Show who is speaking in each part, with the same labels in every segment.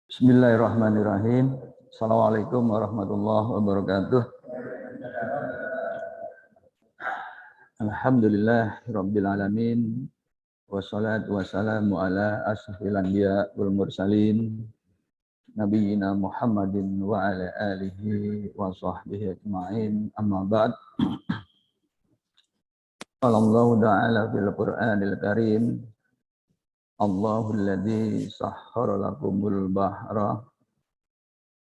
Speaker 1: Bismillahirrahmanirrahim. Assalamualaikum warahmatullahi wabarakatuh. Alhamdulillahirabbil alamin. Wassalatu wassalamu ala asyrofil anbiya wal mursalin nabiyina Muhammadin wa ala alihi wa sahbihi ajma'in. Amma ba'd. Qala Allah ta'ala fil Qur'anil Karim. Allahul ladzi sahhara lakumul bahra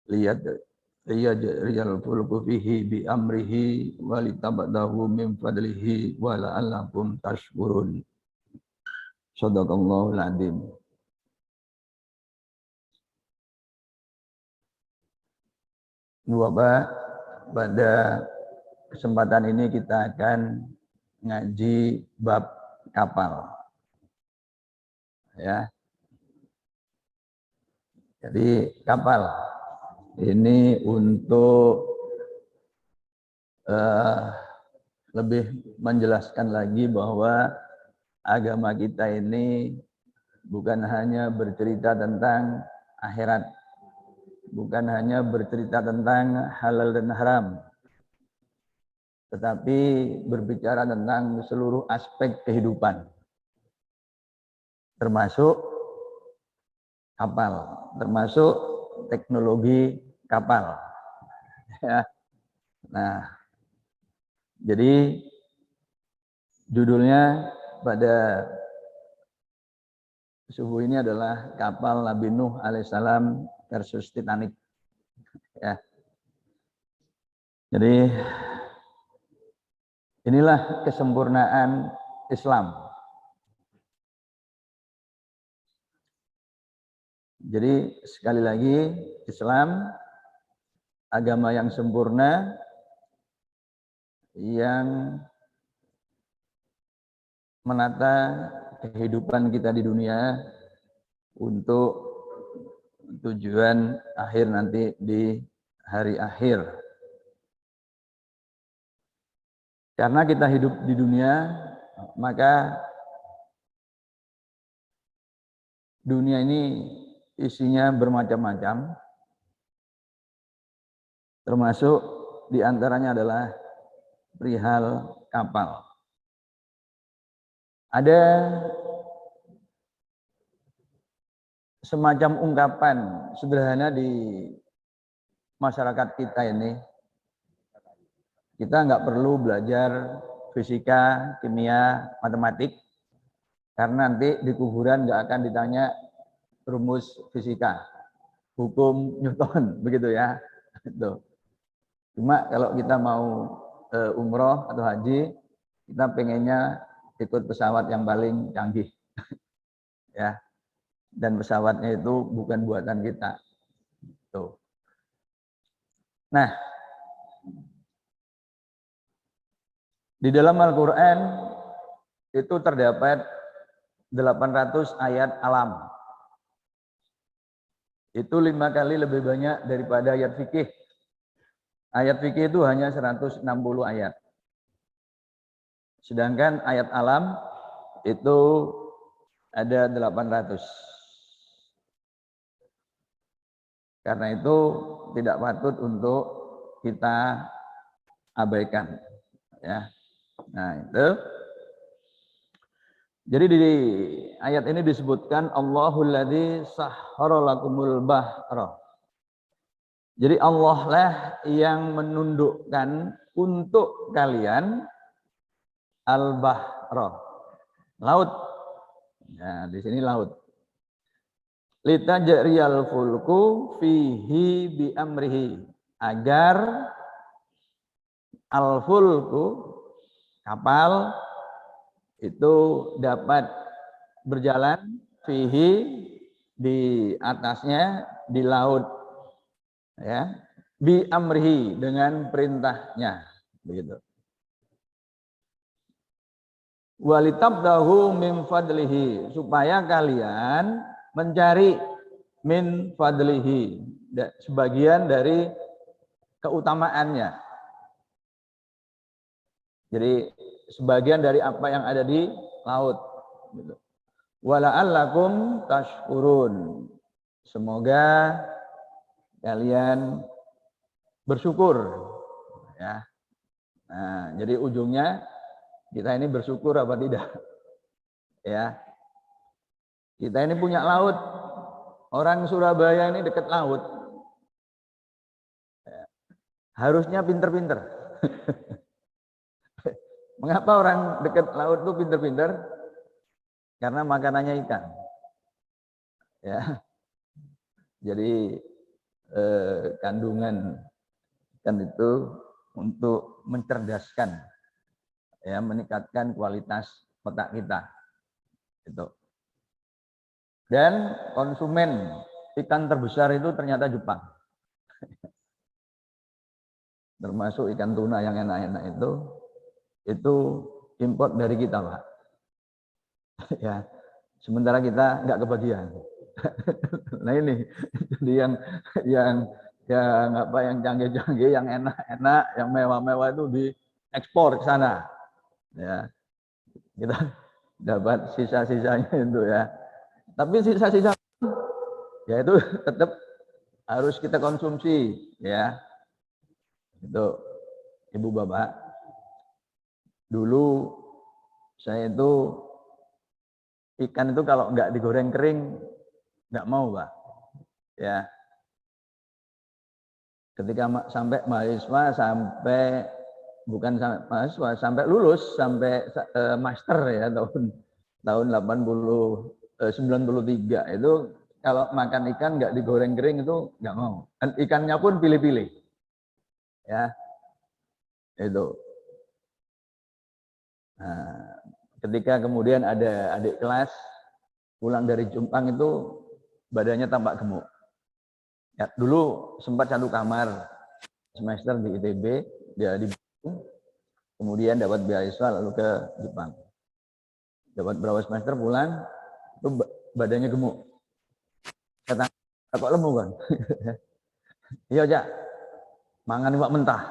Speaker 1: liyajriyal fulku fihi bi amrihi wa litabdahu min fadlihi wa la'allakum tashkurun. Shadaqallahul adzim. Bapak, pada kesempatan ini kita akan ngaji bab kapal. Ya. Jadi kapal ini untuk lebih menjelaskan lagi bahwa agama kita ini bukan hanya bercerita tentang akhirat, bukan hanya bercerita tentang halal dan haram, tetapi berbicara tentang seluruh aspek kehidupan, termasuk kapal, termasuk teknologi kapal. Ya. Nah, jadi judulnya pada subuh ini adalah kapal Nabi Nuh alaihissalam versus Titanic. Ya. Jadi inilah kesempurnaan Islam. Jadi sekali lagi, Islam agama yang sempurna yang menata kehidupan kita di dunia untuk tujuan akhir nanti di hari akhir. Karena kita hidup di dunia, maka dunia ini isinya bermacam-macam, termasuk diantaranya adalah perihal kapal. Ada semacam ungkapan sederhana di masyarakat kita ini. Kita nggak perlu belajar fisika, kimia, matematik, karena nanti di kuburan nggak akan ditanya rumus fisika, hukum Newton, begitu ya. Cuma kalau kita mau umroh atau haji, kita pengennya ikut pesawat yang paling canggih, ya. Dan pesawatnya itu bukan buatan kita. Tuh. Nah, di dalam Al-Quran itu terdapat 800 ayat alam. Itu 5 kali lebih banyak daripada ayat fikih. Ayat fikih itu hanya 160 ayat. Sedangkan ayat alam itu ada 800. Karena itu tidak patut untuk kita abaikan. Ya. Nah, itu. Jadi di ayat ini disebutkan Allahul ladzi sahhara lakumul bahra. Jadi Allah lah yang menundukkan untuk kalian al-bahra, laut. Ya, di sini laut. Litajriyal fulku fihi bi amrihi, agar al-fulku kapal itu dapat berjalan fihi di atasnya di laut, ya, bi amrihi dengan perintahnya, begitu. Walitabdahu min fadlihi, supaya kalian mencari min fadlihi, sebagian dari keutamaannya. Jadi sebagian dari apa yang ada di laut. Wala'allakum tashkurun. semoga kalian bersyukur ya. Nah, jadi ujungnya kita ini bersyukur apa tidak? Ya. Kita ini punya laut. Orang Surabaya ini dekat laut. Ya. Harusnya pinter-pinter. Mengapa orang dekat laut itu pinter-pinter? Karena makanannya ikan. Ya. Jadi kandungan ikan itu untuk mencerdaskan, ya, meningkatkan kualitas otak kita. Itu. Dan konsumen ikan terbesar itu ternyata Jepang. Termasuk ikan tuna yang enak-enak itu import dari kita, Pak. Ya, sementara kita nggak kebagian. Nah ini, jadi yang apa, yang canggih-canggih, yang enak-enak, yang mewah-mewah itu diekspor ke sana. Ya, kita dapat sisa-sisanya itu ya. Tapi sisa-sisa ya itu tetap harus kita konsumsi ya. Itu Ibu Bapak. Dulu saya itu ikan itu kalau nggak digoreng kering nggak mau, Pak. Ya. Ketika sampai mahasiswa, sampai bukan sampai mahasiswa, sampai lulus, sampai master ya tahun 93 itu kalau makan ikan nggak digoreng kering itu nggak mau. Dan ikannya pun pilih-pilih. Ya. Itu. Nah, ketika kemudian ada adik kelas pulang dari Jepang itu badannya tampak gemuk. Ya, dulu sempat satu kamar semester di ITB, dia di Bandung, kemudian dapat beasiswa lalu ke Jepang. Dapat berapa semester pulang, itu badannya gemuk. Kata, kok lemu kan? Iya, Cak. Mangan iwak mentah.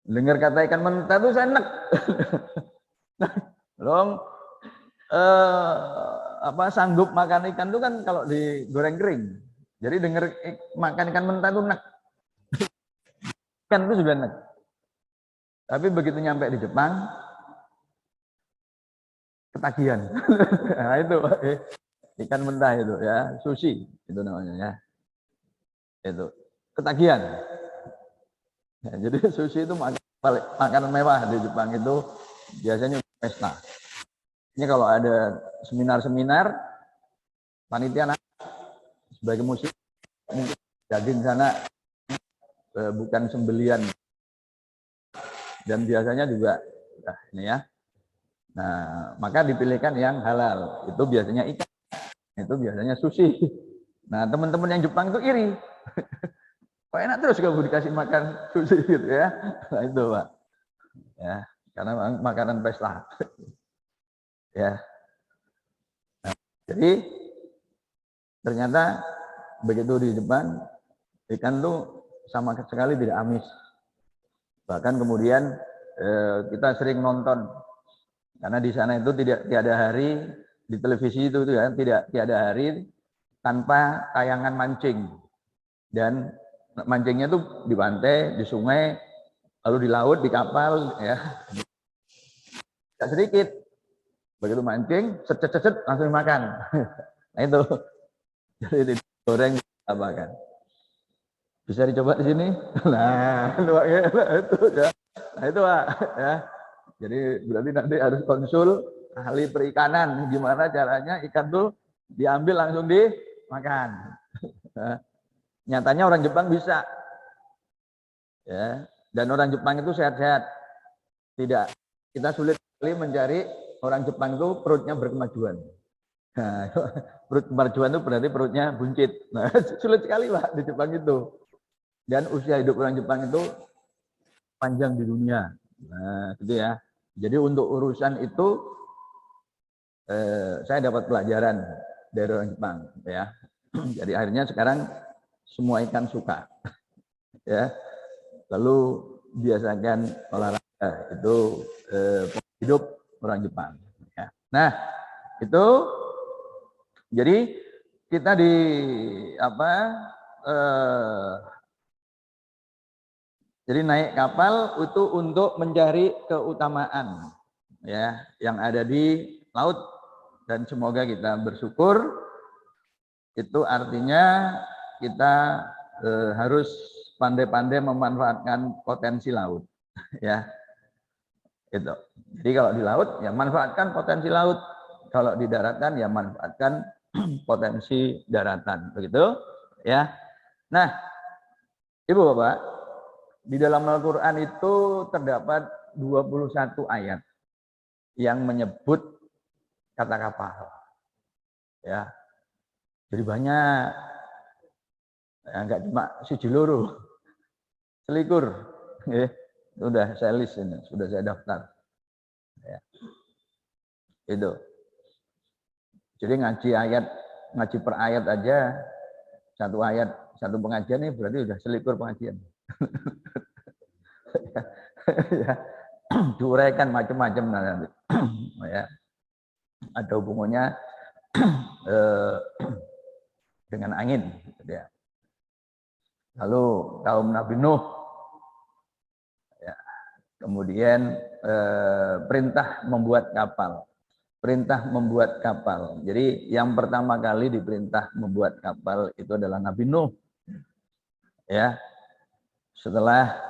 Speaker 1: Dengar kata ikan mentah tuh saya enak. Long sanggup makan ikan tuh kan kalau digoreng kering. Jadi dengar makan ikan mentah tuh enak. Ikan itu sudah enak. Tapi begitu nyampe di Jepang, ketagihan. Nah itu ikan mentah itu ya, sushi itu namanya ya. Itu ketagihan. Ya, jadi sushi itu makanan mewah di Jepang itu biasanya pesta. Ini kalau ada seminar-seminar, panitia sebagai musik, mungkin daging sana bukan sembelian. Dan biasanya juga, nah ini ya. Nah, maka dipilihkan yang halal. Itu biasanya ikan. Itu biasanya sushi. Nah, teman-teman yang Jepang itu iri. Kok enak terus kamu dikasih makan sushi gitu ya. Nah, itu, Pak. Ya, karena makanan pesta. Ya. Nah, jadi ternyata begitu di Jepang ikan tuh sama sekali tidak amis. Bahkan kemudian kita sering nonton karena di sana itu tiada hari di televisi itu ya, tiada hari tanpa tayangan mancing. Dan mancingnya tuh di pantai, di sungai, lalu di laut, di kapal ya. Tidak sedikit. Begitu mancing, set langsung makan. Nah itu. Jadi digoreng apa kan? Bisa dicoba di sini. Nah, itu ya. Nah, itu Pak ya. Jadi berarti nanti harus konsul ahli perikanan gimana caranya ikan tuh diambil langsung dimakan. Nah, nyatanya orang Jepang bisa. Ya. Dan orang Jepang itu sehat-sehat. Tidak, kita sulit sekali mencari orang Jepang itu perutnya berkemajuan. Nah, perut kemajuan itu berarti perutnya buncit. Nah, sulit sekali Pak di Jepang itu. Dan usia hidup orang Jepang itu panjang di dunia. Nah, gitu ya. Jadi untuk urusan itu saya dapat pelajaran dari orang Jepang, ya. Jadi akhirnya sekarang semua ikan suka, ya. Lalu biasakan olahraga itu hidup orang Jepang. Ya. Nah, itu jadi kita di apa? Jadi naik kapal itu untuk mencari keutamaan ya yang ada di laut, dan semoga kita bersyukur. Itu artinya kita harus pandai-pandai memanfaatkan potensi laut ya. Itu. Jadi kalau di laut ya manfaatkan potensi laut, kalau di daratan ya manfaatkan potensi daratan, begitu ya. Nah, Ibu Bapak, di dalam Al-Qur'an itu terdapat 21 ayat yang menyebut kata kapal. Ya. Jadi banyak. Ya, enggak cuma siji loro. Selikur. Ya. Sudah saya list ini, sudah saya daftar. Ya. Itu. Jadi ngaji per ayat aja, satu ayat, satu pengajian ini berarti sudah selikur pengajian. Ya. Diuraikan macam-macam nanti. Ya. Ada hubungannya dengan angin. Ya. Lalu kaum Nabi Nuh, ya. Kemudian perintah membuat kapal. Perintah membuat kapal. Jadi yang pertama kali diperintah membuat kapal itu adalah Nabi Nuh. Ya. Setelah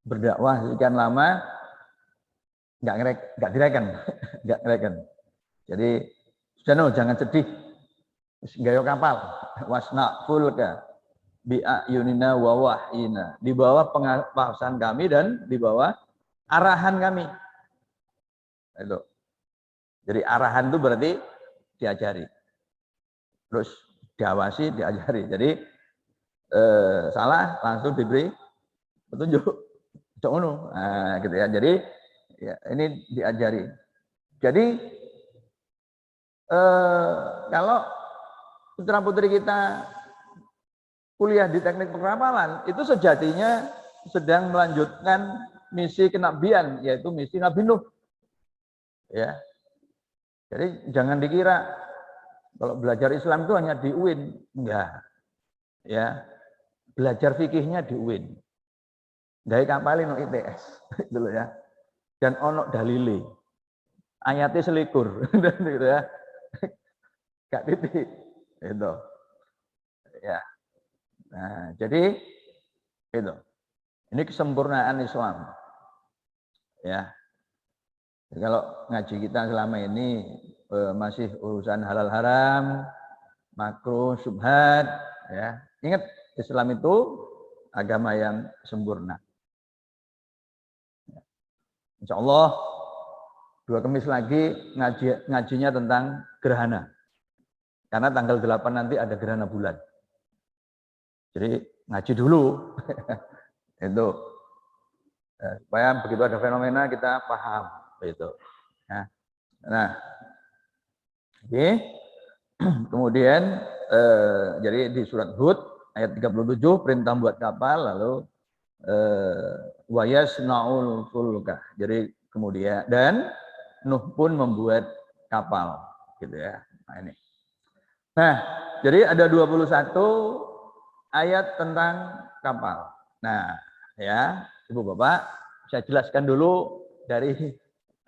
Speaker 1: berdakwah sekian lama, nggak direken. Jadi Nuh jangan sedih. Gayo kapal, wasna fulka bi'ayunina wa wahyina. Di bawah pengawasan kami dan di bawah arahan kami. Itu. Jadi arahan itu berarti diajari. Terus diawasi, diajari. Jadi salah langsung diberi petunjuk. Nah, gitu ya. Jadi ya, ini diajari. Jadi kalau putra-putri kita kuliah di teknik perkapalan, itu sejatinya sedang melanjutkan misi kenabian, yaitu misi Nabi Nuh. Ya. Jadi jangan dikira kalau belajar Islam itu hanya di UIN, enggak. Ya. Belajar fikihnya di UIN. Gawe kapalin no ITS, gitu loh ya. Dan ono dalile. Ayatnya selikur, gitu ya. Gak titik. Itu. Ya. Nah, jadi itu. Ini kesempurnaan Islam. Ya. Jadi kalau ngaji kita selama ini masih urusan halal haram, makruh, syubhat, ya. Ingat Islam itu agama yang sempurna. Insya Allah 2 Kamis lagi ngajinya tentang gerhana. Karena tanggal 8 nanti ada gerhana bulan. Jadi ngaji dulu. Itu. Supaya begitu ada fenomena kita paham. Itu. Nah, oke. Kemudian jadi di surat Hud ayat 37 perintah buat kapal, lalu wa yasnaul fulka. Jadi kemudian dan Nuh pun membuat kapal, gitu ya. Nah, ini. Nah, jadi ada 21 ayat tentang kapal. Nah, ya, Ibu Bapak, saya jelaskan dulu dari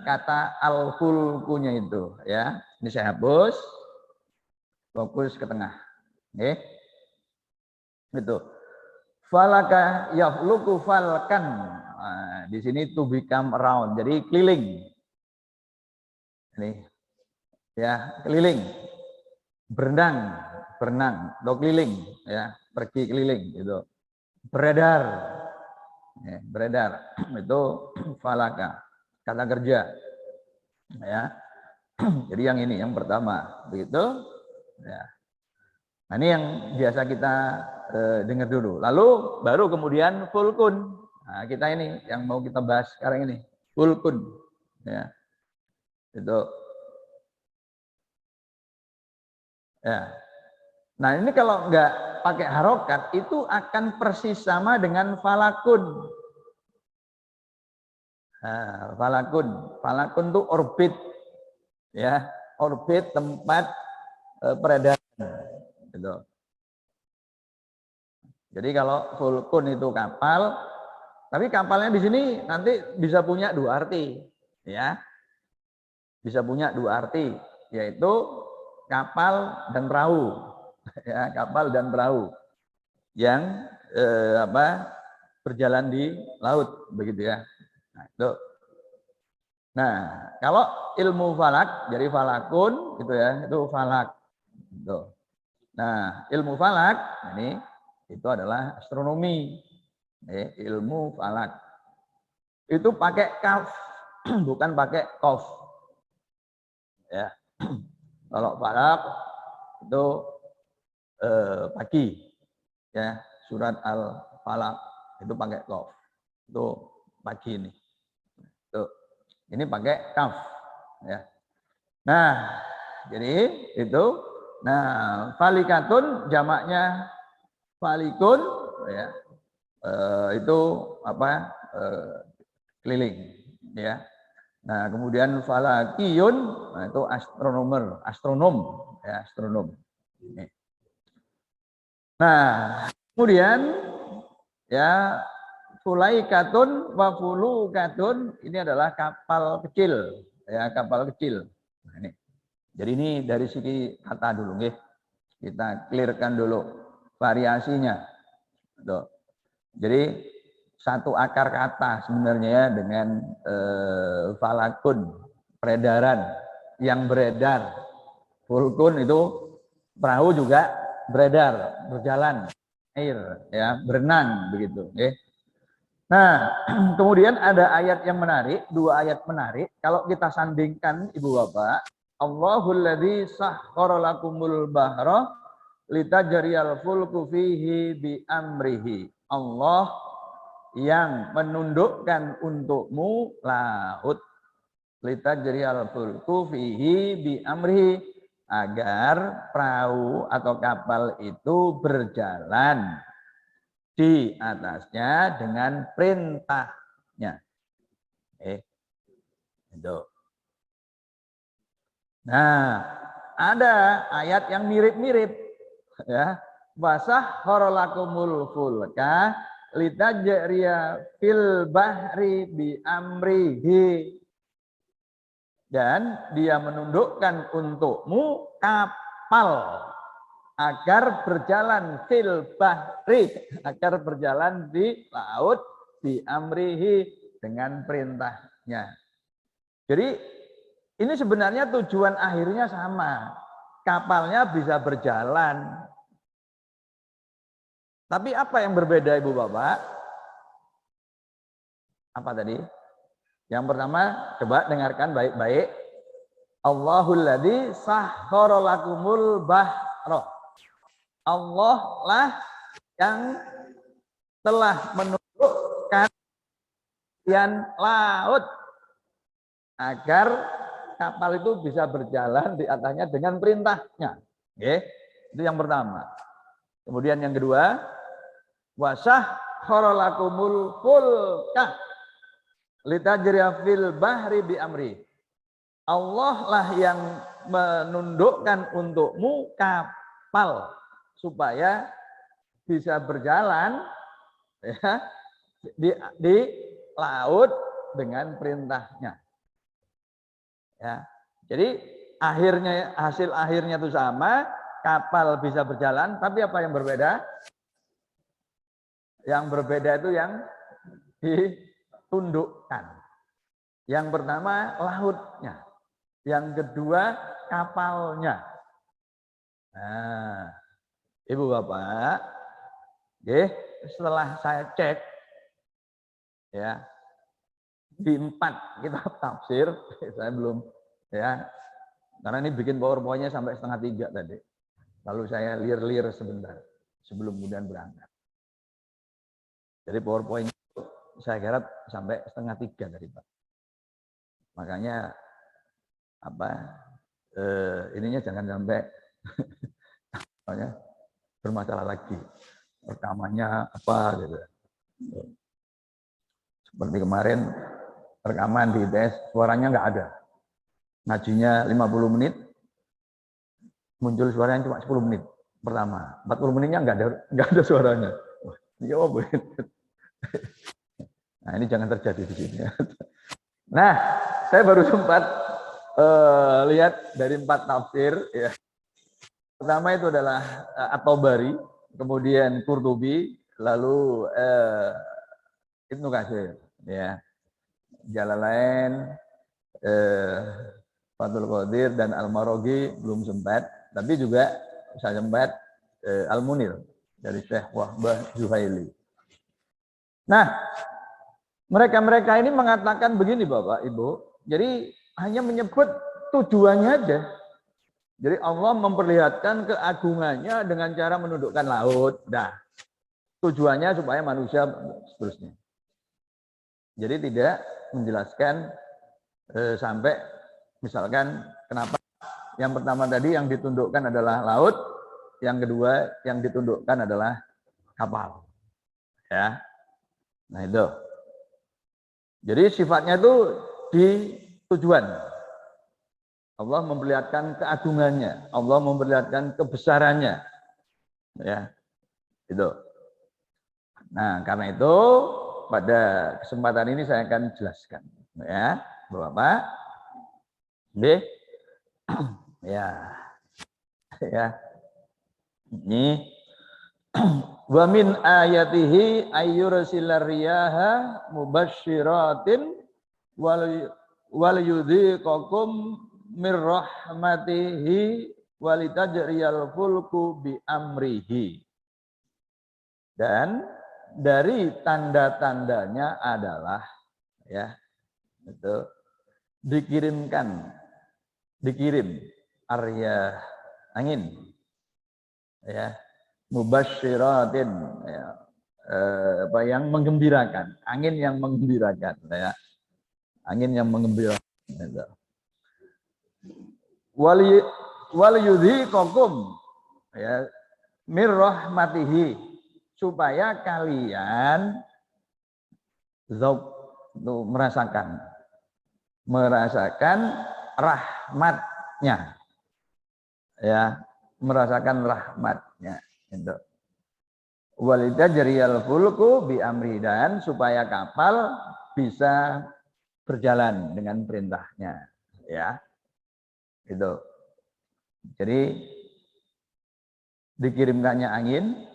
Speaker 1: kata al-fulkunya itu, ya. Ini saya hapus. Fokus ke tengah. Oke. Itu. Falaka yafluku falkan. Nah, di sini to become around. Jadi keliling. Ini. Ya, keliling. Berenang atau keliling, ya, pergi keliling gitu. Beredar. Ya, beredar. Itu falaka. Kata kerja. Ya. Jadi yang ini yang pertama, begitu. Ya. Nah, ini yang biasa kita dengar dulu. Lalu baru kemudian fulkun. Nah, kita ini yang mau kita bahas sekarang ini. Fulkun. Ya. Itu. Ya. Nah, ini kalau nggak pakai harokat, itu akan persis sama dengan falakun. Nah, falakun. Falakun itu orbit. Ya, orbit tempat peredaran. Gitu. Jadi kalau fulkun itu kapal, tapi kapalnya di sini nanti bisa punya dua arti, ya. Bisa punya dua arti, yaitu kapal dan perahu, ya, kapal dan perahu yang berjalan di laut, begitu ya. Nah, itu. Nah, kalau ilmu falak, jadi falakun, gitu ya, itu falak. Gitu. Nah, ilmu falak ini itu adalah astronomi, ilmu falak. Itu pakai kaf, bukan pakai kof. Ya, kalau falak itu pagi, ya, surat al-falak itu pakai kof, itu pagi ini. Tuh, ini pakai kaf, ya. Nah, jadi itu. Nah, falikatun jamaknya falikun, ya, itu keliling, ya. Nah, kemudian falakiyun, nah, itu astronom, ya, astronom. Nah, kemudian ya fulaikatun wa fulukatun, ini adalah kapal kecil, ya, kapal kecil. Nah, ini. Jadi ini dari segi kata dulu, nggih. Kita clearkan dulu variasinya. Tuh. Jadi satu akar kata sebenarnya ya dengan falakun, peredaran, yang beredar. Fulkun itu perahu juga beredar, berjalan, air, ya, berenang begitu. Nah, kemudian ada ayat yang menarik, dua ayat menarik. Kalau kita sandingkan, Ibu Bapak, Allahul ladzi sahkhara lakumul bahra litajriyal fulku fihi bi amrihi. Allah yang menundukkan untukmu laut litajriyal fulku fihi bi amrihi, agar perahu atau kapal itu berjalan di atasnya dengan perintahnya. Itu. Nah, ada ayat yang mirip-mirip, ya. Wasah horolakumul fulka litajriya fil bahri bi amrihi, dan dia menundukkan untukmu kapal agar berjalan fil bahri, agar berjalan di laut bi amrihi, dengan perintahnya. Jadi ini sebenarnya tujuan akhirnya sama. Kapalnya bisa berjalan. Tapi apa yang berbeda, Ibu Bapak? Apa tadi? Yang pertama, coba dengarkan baik-baik. Allahul ladzi sahkhara lakumul bahra. Allah lah yang telah menundukkan kalian laut agar kapal itu bisa berjalan di atasnya dengan perintahnya. Oke, itu yang pertama. Kemudian yang kedua, wasah khorolakumul fulka litajriya fil bahri bi amri. Allah lah yang menundukkan untukmu kapal supaya bisa berjalan, ya, di laut dengan perintahnya. Ya, jadi hasil akhirnya itu sama, kapal bisa berjalan, tapi apa yang berbeda? Yang berbeda itu yang ditundukkan. Yang pertama lautnya, yang kedua kapalnya. Nah, Ibu Bapak, setelah saya cek, ya, di 4 kitab tafsir, saya belum, ya, karena ini bikin PowerPoint-nya sampai 2:30 tadi. Lalu saya lir-lir sebentar sebelum kemudian berangkat. Jadi PowerPoint saya garap sampai 2:30 tadi, Pak. Makanya ininya jangan sampai bermasalah lagi. Rekamannya apa gitu. Seperti kemarin rekaman di ITS, suaranya nggak ada. Ngajinya 50 menit, muncul suaranya cuma 10 menit. pertama. 40 menitnya nggak ada suaranya. Wah, ya apa ini? Nah, ini jangan terjadi di sini. Nah, saya baru sempat lihat dari 4 tafsir. Ya. Pertama itu adalah At-Tabari, kemudian Qurtubi, lalu Ibnu Katsir. Ya. Jalalain, Fathul Qadir dan Al-Maraghi belum sempat, tapi juga saya sempat Al-Munir dari Syekh Wahbah Zuhaili. Nah, mereka-mereka ini mengatakan begini Bapak, Ibu, jadi hanya menyebut tujuannya aja. Jadi Allah memperlihatkan keagungannya dengan cara menundukkan laut. Nah, tujuannya supaya manusia seterusnya. Jadi tidak menjelaskan sampai misalkan kenapa yang pertama tadi yang ditundukkan adalah laut, yang kedua yang ditundukkan adalah kapal. Ya. Nah itu. Jadi sifatnya itu di tujuan. Allah memperlihatkan keagungannya, Allah memperlihatkan kebesarannya. Ya. Itu. Nah, karena itu pada kesempatan ini saya akan jelaskan ya, Bapak. B. Ya. Ya. Ini wa min ayatihi ayyursilar riyaha mubassyiratin wal yudhiqakum mir rahmatihi walitajriyal fulku bi amrihi. Dan dari tanda-tandanya adalah ya itu dikirim arya angin ya mubassyiratin ya, apa yang menggembirakan, angin yang menggembirakan ya, angin yang menggembirakan ya. Wal yudhiqakum ya mir rahmatihi, supaya kalian merasakan rahmatnya ya, merasakan rahmatnya itu. Walitajriyal fulku bi amri, dan supaya kapal bisa berjalan dengan perintahnya ya. Itu. Jadi dikirimkannya angin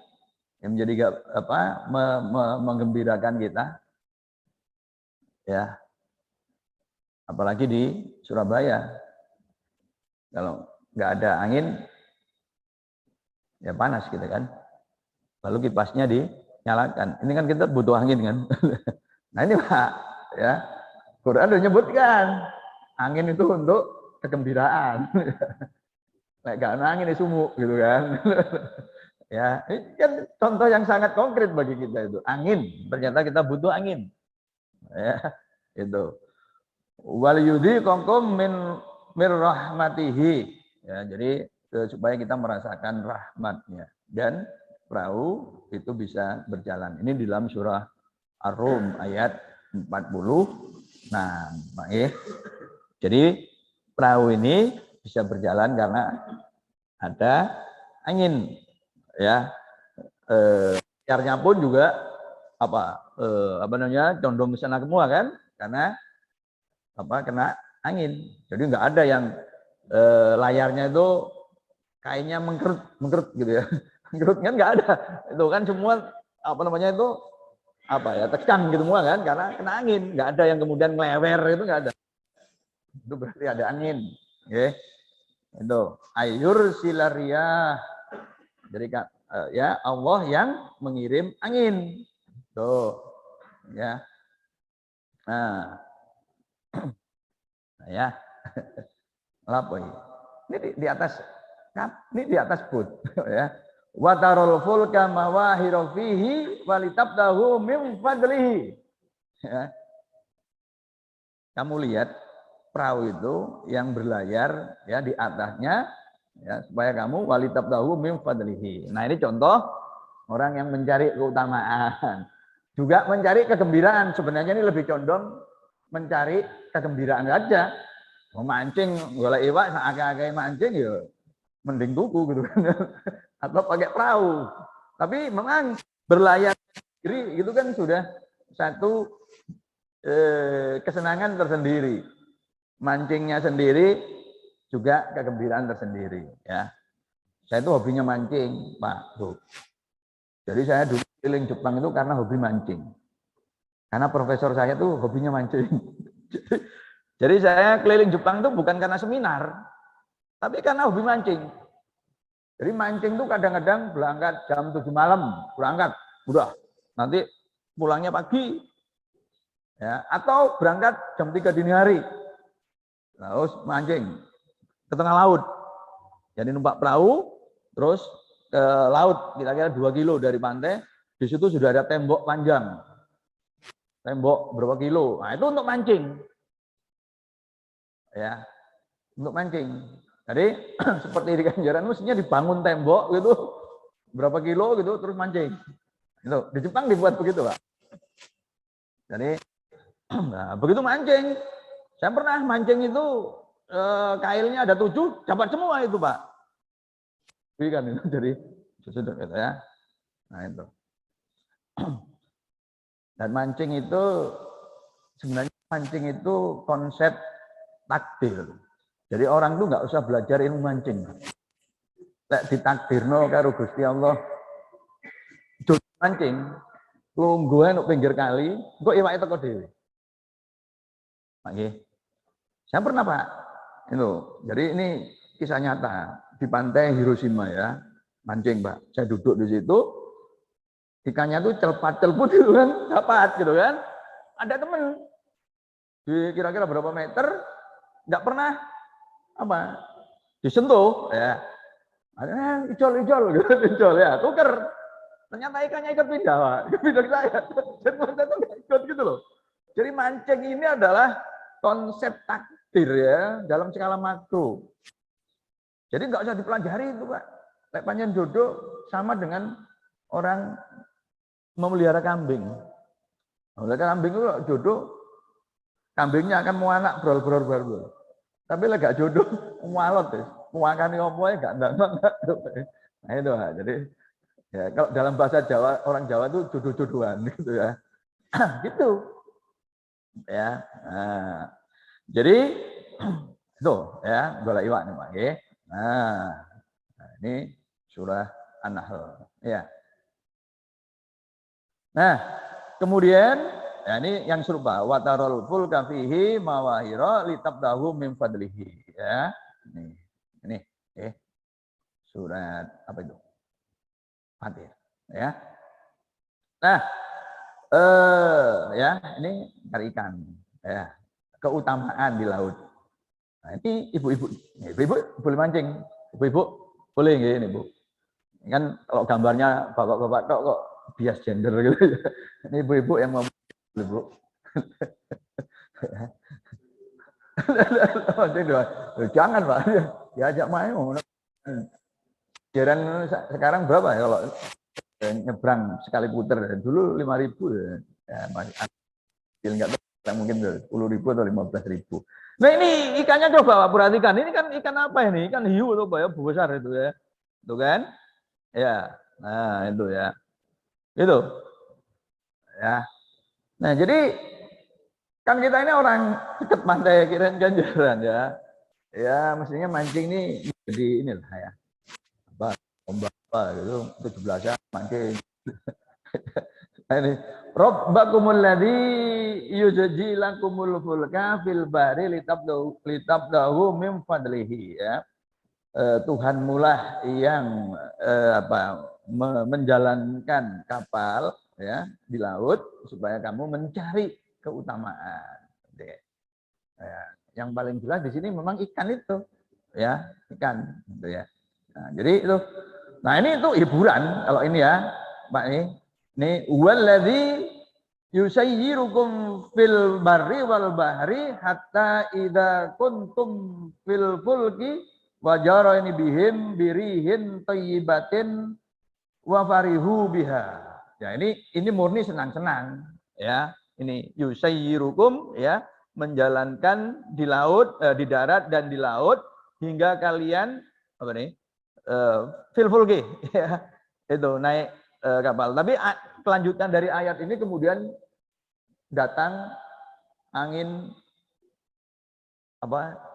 Speaker 1: yang menjadi apa menggembirakan kita ya, apalagi di Surabaya kalau nggak ada angin ya panas gitu kan, lalu kipasnya dinyalakan, ini kan kita butuh angin kan. Nah ini Pak ya, Quran udah nyebutkan angin itu untuk kegembiraan. Kayak gak ada angin sumuk gitu kan. Ya, ini kan contoh yang sangat konkret bagi kita itu. Angin, ternyata kita butuh angin. Ya, itu. Wal yudhiqakum min rahmatihi. Ya, jadi supaya kita merasakan rahmatnya, dan perahu itu bisa berjalan. Ini di dalam surah Ar-Rum ayat 40. Nah, jadi perahu ini bisa berjalan karena ada angin. Ya, layarnya pun juga apa namanya condong ke sana semua kan, karena apa kena angin. Jadi nggak ada yang layarnya itu kainnya mengkerut gitu ya. Mengkerut kan nggak ada. Itu kan semua apa namanya itu apa ya, tekan gitu semua kan, karena kena angin. Nggak ada yang kemudian melewer, itu nggak ada. Itu berarti ada angin. Oke. Itu ayur silariyah. Jadi ya Allah yang mengirim angin. Tuh. Ya. Nah. Ya. Apa ini? Ini di atas boot ya. Wa tarul fulka mawahira fihi walitabdahu min fadlihi. Ya. Kamu lihat perahu itu yang berlayar ya di atasnya ya, supaya kamu walitabdahu min fadlihi. Nah, ini contoh orang yang mencari keutamaan, juga mencari kegembiraan. Sebenarnya ini lebih condong mencari kegembiraan saja. Memancing golek iwak sak akeh-akeh mancing ya mending tuku gitu kan. atau pakai perahu. Tapi memang berlayar sendiri itu kan sudah satu kesenangan tersendiri. Mancingnya sendiri juga kegembiraan tersendiri, ya. Saya itu hobinya mancing, Pak. Tuh. Jadi saya dulu keliling Jepang itu karena hobi mancing. Karena profesor saya tuh hobinya mancing. Jadi saya keliling Jepang itu bukan karena seminar, tapi karena hobi mancing. Jadi mancing tuh kadang-kadang berangkat jam 7 malam, berangkat, udah. Nanti pulangnya pagi. Ya, atau berangkat jam 3 dini hari. Terus mancing ke tengah laut. Jadi numpak perahu, terus ke laut, kira-kira 2 kilo dari pantai. Di situ sudah ada tembok panjang. Tembok berapa kilo. Nah, itu untuk mancing. Ya, untuk mancing. Jadi seperti di Kenjeran mestinya dibangun tembok gitu, berapa kilo gitu, terus mancing. Itu di Jepang dibuat begitu, Pak. Jadi, nah, begitu mancing. Saya pernah mancing itu kailnya ada 7, dapat semua itu, Pak. Kan itu jadi sudah gitu ya. Nah itu. Dan mancing itu sebenarnya mancing itu konsep takdir. Jadi orang tuh nggak usah belajar ilmu mancing. Lek ditakdirno karo Gusti Allah mancing, lungguhe nek pinggir kali, engko iwake teko dhewe. Nggih. Saya pernah, Pak. Itu. Jadi ini kisah nyata di pantai Hiroshima ya. Mancing, Pak. Saya duduk di situ, ikannya tuh celpat-celput gitu kan, dapat gitu kan. Ada temen di kira-kira berapa meter, nggak pernah apa disentuh ya. Ijol gitu, ijol ya, tuker. Ternyata ikannya ikut pindah, Pak. Pindah ke saya. Dan mancing itu nggak ikut gitu loh. Jadi mancing ini adalah konsep takdir ya dalam skala makro. Jadi nggak usah dipelajari itu, Pak. Lek panjen jodoh sama dengan orang memelihara kambing. Oleh kambing itu jodoh, kambingnya akan mau anak brol. Tapi lek gak jodoh, mualot ya. Muakani opo ya gak enggak. Nah itu, Pak. Jadi ya kalau dalam bahasa Jawa, orang Jawa itu jodoh-jodohan gitu ya. Gitu. Ya. Nah, jadi itu ya, golek iwak nih, Pak, nggih. Nah, ini surah An-Nahl. Ya. Nah, kemudian ya ini yang serupa watarul fulka fihi mawahira litabdahu min fadlihi ya. Ini surat apa itu? Fatir ya. Nah, ya ini cari ikan ya. Keutamaan di laut. Nah, ini ibu-ibu boleh mancing. Ibu-ibu boleh nggih ini, Bu. Kan kalau gambarnya bapak-bapak kok bias gender gitu. Ini ibu-ibu yang mau ibu. Jangan, Pak. Diajak main. Jaran sekarang berapa ya kalau nyebrang sekali puter? Dulu 5.000 ya. Masih enggak mungkin 10.000 atau 15.000. Nah ini ikannya coba Pak perhatikan. Ini kan ikan apa ini? Ikan hiu atau apa ya? Besar itu ya. Itu kan? Ya. Nah, itu ya. Itu. Ya. Nah, jadi kan kita ini orang dekat pantai Kiren Kenjeran ya. Ya, mestinya mancing ini jadi inilah ya. Apa ombak apa gitu 17-an mancing. Ini Rabbakumul ladzi yujzi lakumul fulka fil bahri litabdahu min fadlihi ya. Tuhan mulah yang menjalankan kapal ya di laut supaya kamu mencari keutamaan. Ya, yang paling jelas di sini memang ikan itu ya, ikan gitu ya. Nah, jadi itu. Nah, ini itu hiburan kalau ini ya, Pak ini. Ini waladzi yusayyirukum fil barri wal bahri hatta idza kuntum fil fulki wajara ini bihim birihin thayyibatin wa farihu biha. Ya ini murni senang-senang ya. Ini yusayyirukum ya, menjalankan di laut, di darat dan di laut hingga kalian apa nih? Filfulki, ya, itu naik kapal. Tapi kelanjutan dari ayat ini kemudian datang angin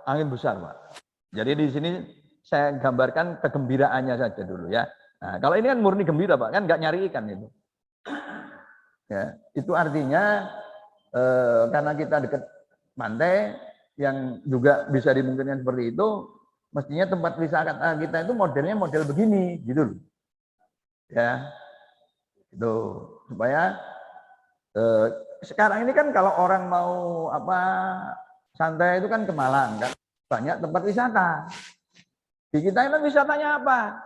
Speaker 1: angin besar, Pak. Jadi di sini saya gambarkan kegembiraannya saja dulu ya. Nah, kalau ini kan murni gembira, Pak, kan nggak nyari ikan itu. Ya, itu artinya karena kita dekat pantai yang juga bisa dimungkinkan seperti itu, mestinya tempat wisata kita itu modelnya model begini, gitu loh. Ya, itu supaya sekarang ini kan kalau orang mau santai itu kan ke Malang kan banyak tempat wisata. Di kita ini wisatanya apa?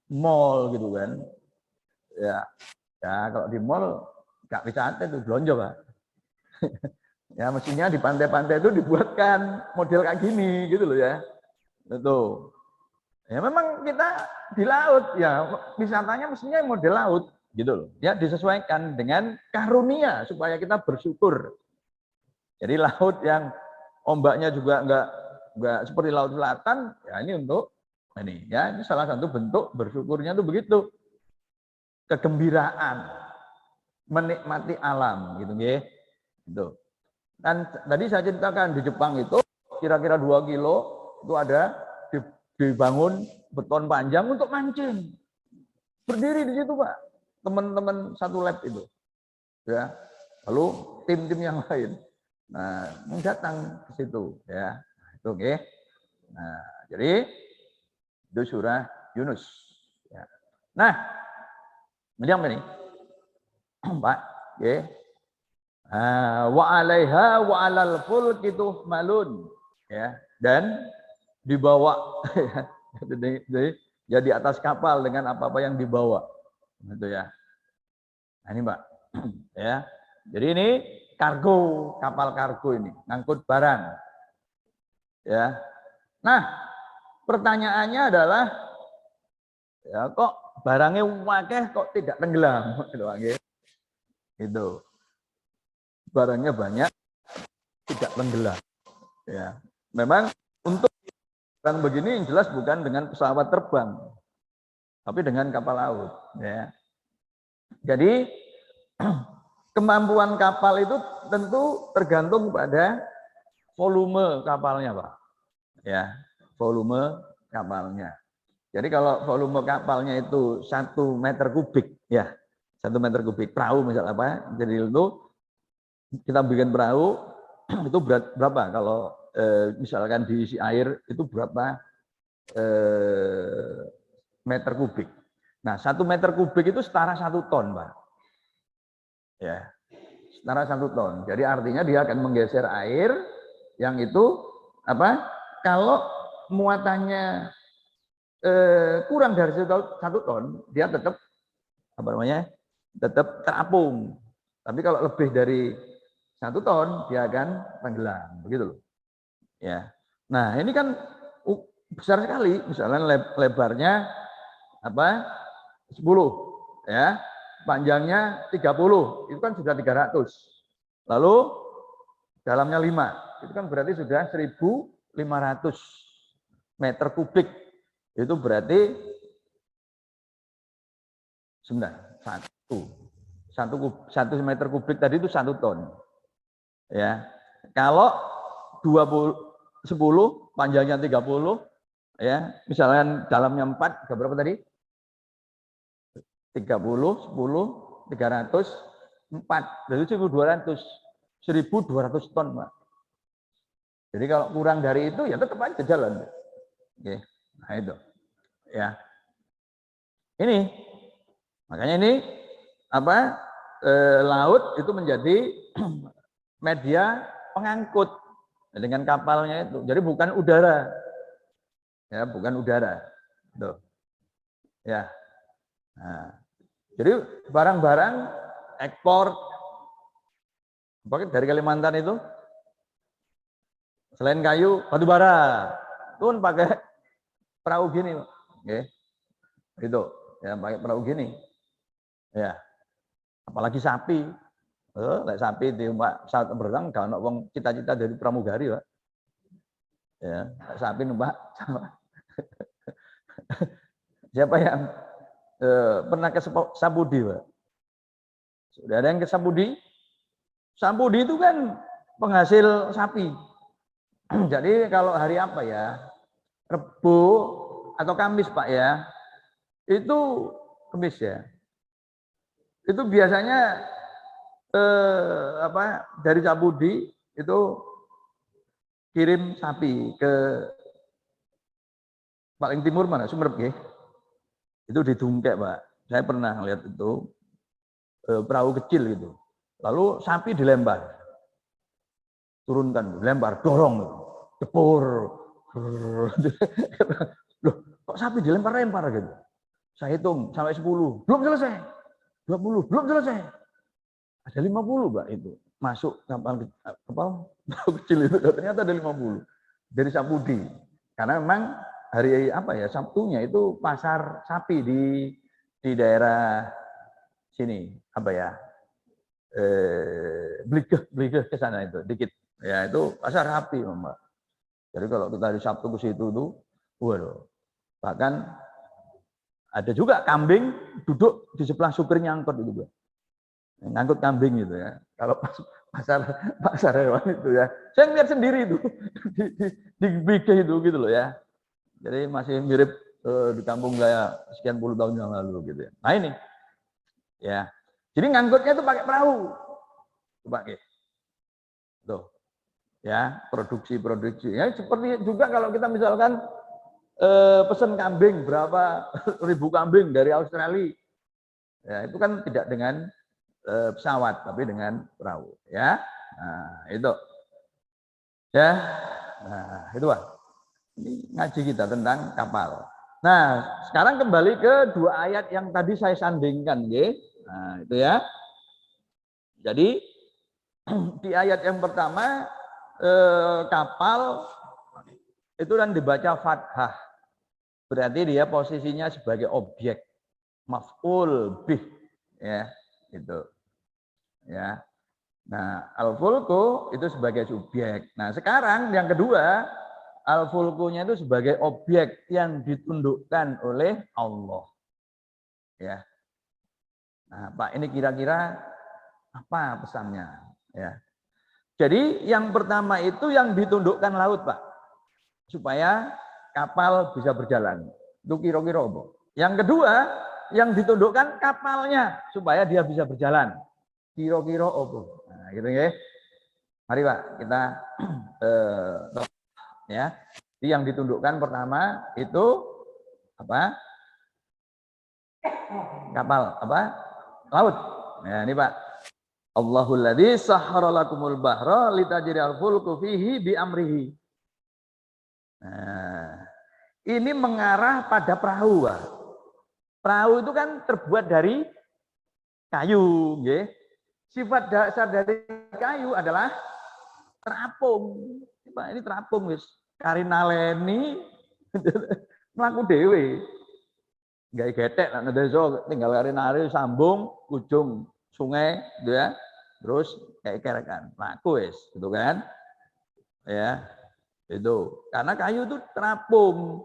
Speaker 1: Mall gitu kan. Ya, kalau di mall nggak wisata itu belanja, Pak. Ya mestinya di pantai-pantai itu dibuatkan model kayak gini gitu loh ya. Itu. Ya memang kita di laut ya wisatanya mestinya model laut gitu loh. Ya disesuaikan dengan karunia supaya kita bersyukur. Jadi laut yang ombaknya juga enggak seperti laut selatan, ya ini untuk ini ya ini salah satu bentuk bersyukurnya tuh begitu. Kegembiraan, menikmati alam gitu nggih. Gitu. Dan tadi saya ceritakan di Jepang itu kira-kira 2 kilo itu ada dibangun beton panjang untuk mancing. Berdiri di situ, Pak. Teman-teman satu lab itu. Ya. Lalu tim-tim yang lain. Nah, datang ke situ ya. Itu oke. Nah, jadi itu surah Yunus. Ya. Nah, kemudian apa nih? Pak, ya. Wa 'alaiha wa 'alal fulki tuhmalun. Ya, dan dibawa ya di atas kapal dengan apa-apa yang dibawa. Gitu ya. Nah, ini, Mbak. Ya. Jadi ini kargo, kapal kargo ini, ngangkut barang. Ya. Nah, pertanyaannya adalah ya kok barangnya wakeh kok tidak tenggelam gitu. Itu. Barangnya banyak tidak tenggelam. Ya. Memang untuk barang begini yang jelas bukan dengan pesawat terbang, tapi dengan kapal laut. Ya. Jadi kemampuan kapal itu tentu tergantung pada volume kapalnya, Pak. Ya, volume kapalnya. Jadi kalau volume kapalnya itu 1 meter kubik, ya 1 meter kubik perahu misalnya apa? Jadi itu kita bikin perahu itu berat berapa? Kalau misalkan diisi air itu berapa meter kubik? Nah, 1 meter kubik itu setara 1 ton, Pak. Ya, setara 1 ton. Jadi artinya dia akan menggeser air yang itu kalau muatannya kurang dari 1 ton, dia tetap tetap terapung. Tapi kalau lebih dari 1 ton, dia akan tenggelam, begitu loh. Ya. Nah, ini kan besar sekali, misalnya lebarnya 10 ya. Panjangnya 30, itu kan sudah 300. Lalu dalamnya 5, itu kan berarti sudah 1.500 meter kubik. Itu berarti 1 meter kubik tadi itu 1 ton. Ya. Kalau 10 panjangnya 30 ya, misalnya dalamnya 4, berapa tadi? 30, 10, 300, 4, jadi 1.200. 1.200 ton, Pak. Jadi kalau kurang dari itu ya tetap aja jalan. Oke. Nah itu. Ya. Ini makanya ini laut itu menjadi media pengangkut dengan kapalnya itu. Jadi bukan udara. Ya, bukan udara. Tuh. Ya. Nah, jadi barang-barang ekspor dari Kalimantan itu selain kayu, batu bara. Itu kan pakai perahu gini, oke. Itu, ya pakai perahu gini. Ya. Apalagi sapi. Sapi di saat berenang kalau ono wong cita-cita dari pramugari, Pak. Ya, sapi numpak Siapa yang pernah ke Sapudi, Pak? Sudah ada yang ke Sapudi? Sapudi itu kan penghasil sapi. Jadi kalau hari apa ya? Rebo atau Kamis, Pak ya. Itu Kamis ya. Itu biasanya dari Sapudi itu kirim sapi ke paling timur mana? Sumerep ya. Itu di Dungkek, Pak. Saya pernah lihat itu perahu kecil gitu. Lalu sapi dilempar. Turunkan, dilempar, dorong, jepur. Loh, kok sapi dilempar-lempar gitu? Saya hitung sampai 10, belum selesai. 20, belum selesai. Ada 50, Pak, itu. Masuk kapal kecil itu ternyata ada 50 dari Sapudi. Karena memang hari apa ya, Sabtunya itu pasar sapi di daerah sini, apa ya? Bligeh ke sana itu dikit. Ya, itu pasar sapi, Mbak. Jadi kalau kita hari Sabtu ke situ tuh, waduh. Bahkan ada juga kambing duduk di sebelah supirnya angkot itu, Mbak. Ngangkut kambing gitu ya. Kalau pasar hewan itu ya. Saya lihat sendiri itu di Bigeh itu gitu loh ya. Jadi masih mirip di kampung saya sekian puluh tahun yang lalu gitu ya. Nah ini ya. Jadi ngangkutnya itu pakai perahu. Pakai. Tuh. Ya, produksi. Ya seperti juga kalau kita misalkan pesan kambing berapa ribu kambing dari Australia. Ya, itu kan tidak dengan pesawat tapi dengan perahu ya. Nah, itu ya. Nah, itu Pak. Ini ngaji kita tentang kapal. Nah, sekarang kembali ke dua ayat yang tadi saya sandingkan, nggih. Nah, itu ya. Jadi di ayat yang pertama kapal itu kan dibaca fathah. Berarti dia posisinya sebagai objek maf'ul bih ya, itu. Ya. Nah, al-fulku itu sebagai subjek. Nah, sekarang yang kedua, al-fulkunya itu sebagai objek yang ditundukkan oleh Allah. Ya. Nah, Pak, ini kira-kira apa pesannya? Ya. Jadi yang pertama itu yang ditundukkan laut, Pak. Supaya kapal bisa berjalan. Itu kira-kira apa? Yang kedua, yang ditundukkan kapalnya supaya dia bisa berjalan. Kira-kira apa? Nah, gitu ya. Mari Pak, kita ya. Jadi yang ditundukkan pertama itu apa? Kapal, apa? Laut. Nah, ini Pak. Allahul ladzi sahhara lakumul bahra litajriyal fulku fihi bi amrihi. Nah, ini mengarah pada perahu, Pak. Perahu itu kan terbuat dari kayu, nggih. Sifat dasar dari kayu adalah terapung. Pak, ini terapung wis. Karinaleni mlaku dhewe. Gawe getek nang desa tinggal karinale sambung ujung sungai gitu ya. Terus kayak kerekan. Mlaku wis, gitu kan? Ya. Itu. Karena kayu itu terapung.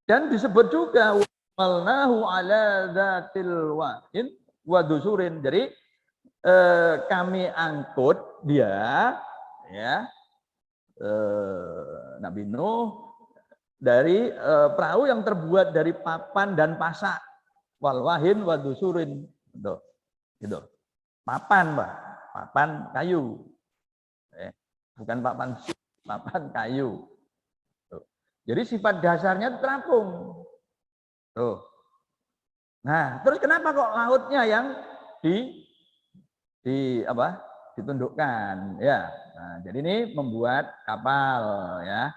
Speaker 1: Dan disebut juga walnahu ala dzatil wa'in wa dusurin. Jadi kami angkut dia ya Nabi Nuh dari perahu yang terbuat dari papan dan pasak wal wahin wa dusurin gitu. Papan, Pak. Papan kayu. Bukan papan kayu. Tuh. Jadi sifat dasarnya terapung. Tuh. Nah, terus kenapa kok lautnya yang ditundukkan ya. Nah, jadi ini membuat kapal ya.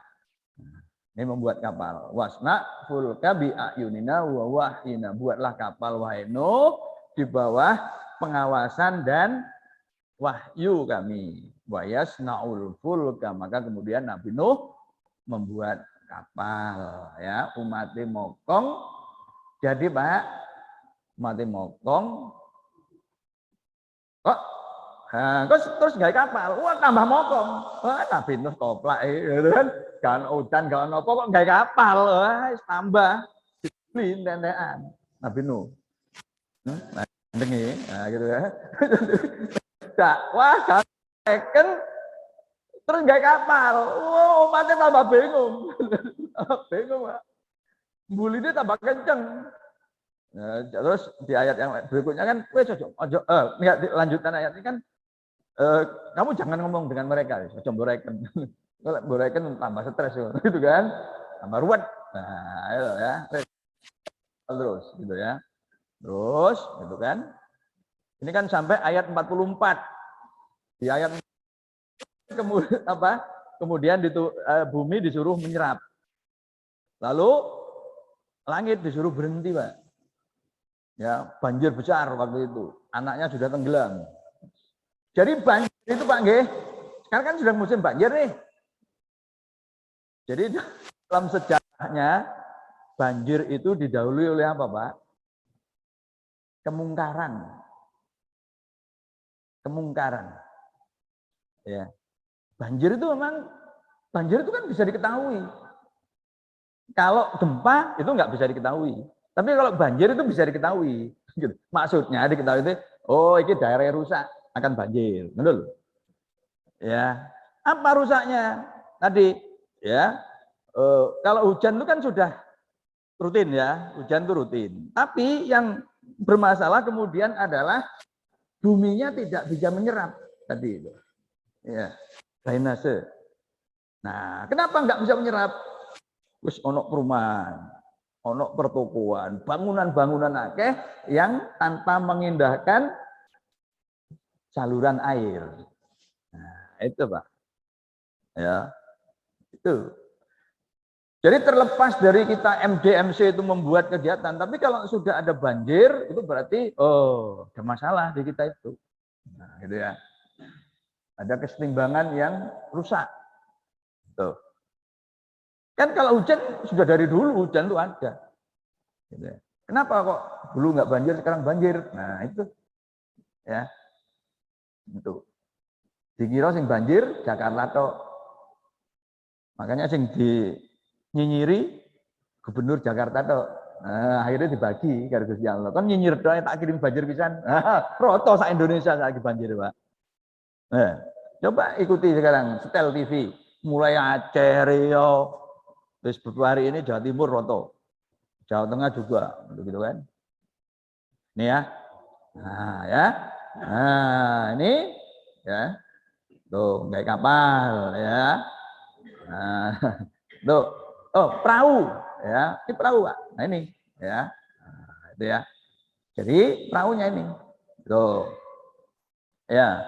Speaker 1: Ini membuat kapal. Wasna fulka bi ayunina wa wahyina. Buatlah kapal wahai Nuh di bawah pengawasan dan wahyu kami. Wa yasnaul fulka. Maka kemudian Nabi Nuh membuat kapal ya. Umati mokong. Jadi Pak, umati mokong kok terus gawe kapal, wah tambah mokong. Wah, Nabi Nuh toplak gitu kan. Kan udan, kan apa kok gawe kapal, wah tambah. nenekan Nabi Nuh. Nah, dengi, nah gitu ya. Wah, kan terus nggak kapal. Wow, umatnya tambah bingung. Bingung, Pak. Bulinya tambah kenceng. Nah, terus di ayat yang berikutnya kan, wes ojo, enggak lanjutan ayat ini kan, kamu jangan ngomong dengan mereka, ojo boreken. Kalau boreken tambah stres gitu kan, tambah ruwet. Nah, itu ya. Terus gitu ya. Terus gitu kan. Ini kan sampai ayat 44. Di ayat kemudian apa? Kemudian bumi disuruh menyerap. Lalu langit disuruh berhenti, Pak. Ya, banjir besar waktu itu. Anaknya sudah tenggelam. Jadi banjir itu Pak nggih. Sekarang kan sudah musim banjir nih. Jadi dalam sejarahnya banjir itu didahului oleh apa, Pak? Kemungkaran. Kemungkaran. Ya. Banjir itu kan bisa diketahui. Kalau gempa itu nggak bisa diketahui. Tapi kalau banjir itu bisa diketahui. Gitu. Maksudnya diketahui itu, oh ini daerah rusak akan banjir. Betul? Ya. Apa rusaknya? Tadi ya. Kalau hujan itu kan sudah rutin ya, hujan itu rutin. Tapi yang bermasalah kemudian adalah buminya tidak bisa menyerap tadi itu. Ya, drainase. Nah, kenapa nggak bisa menyerap? Wis ono perumahan, ono pertokoan, bangunan-bangunan akeh yang tanpa mengindahkan saluran air. Nah, itu Pak. Ya, itu. Jadi terlepas dari kita MDMC itu membuat kegiatan, tapi kalau sudah ada banjir, itu berarti ada masalah di kita itu. Nah, gitu ya. Ada kesetimbangan yang rusak. Tuh. Kan kalau hujan sudah dari dulu hujan itu ada. Gitu ya. Kenapa kok dulu nggak banjir sekarang banjir? Nah itu ya itu. Dikira sing banjir Jakarta tok. Makanya sing nyinyiri Gubernur Jakarta tok. Nah, akhirnya dibagi karo Gusti Allah. Kan nyinyir doang tak kirim banjir pisan. Roto sak Indonesia lagi banjir, Pak. Nah, coba ikuti sekarang setel TV. Mulai Aceh, Riau, terus beberapa hari ini Jawa Timur roto. Jawa Tengah juga, begitu kan. Ini ya. Nah, ya. Nah, ini ya. Tuh, kayak kapal ya. Nah, tuh. Oh, perahu ya. Ini perahu, Pak. Nah, ini ya. Nah, itu ya. Jadi, perahunya ini. Tuh. Ya.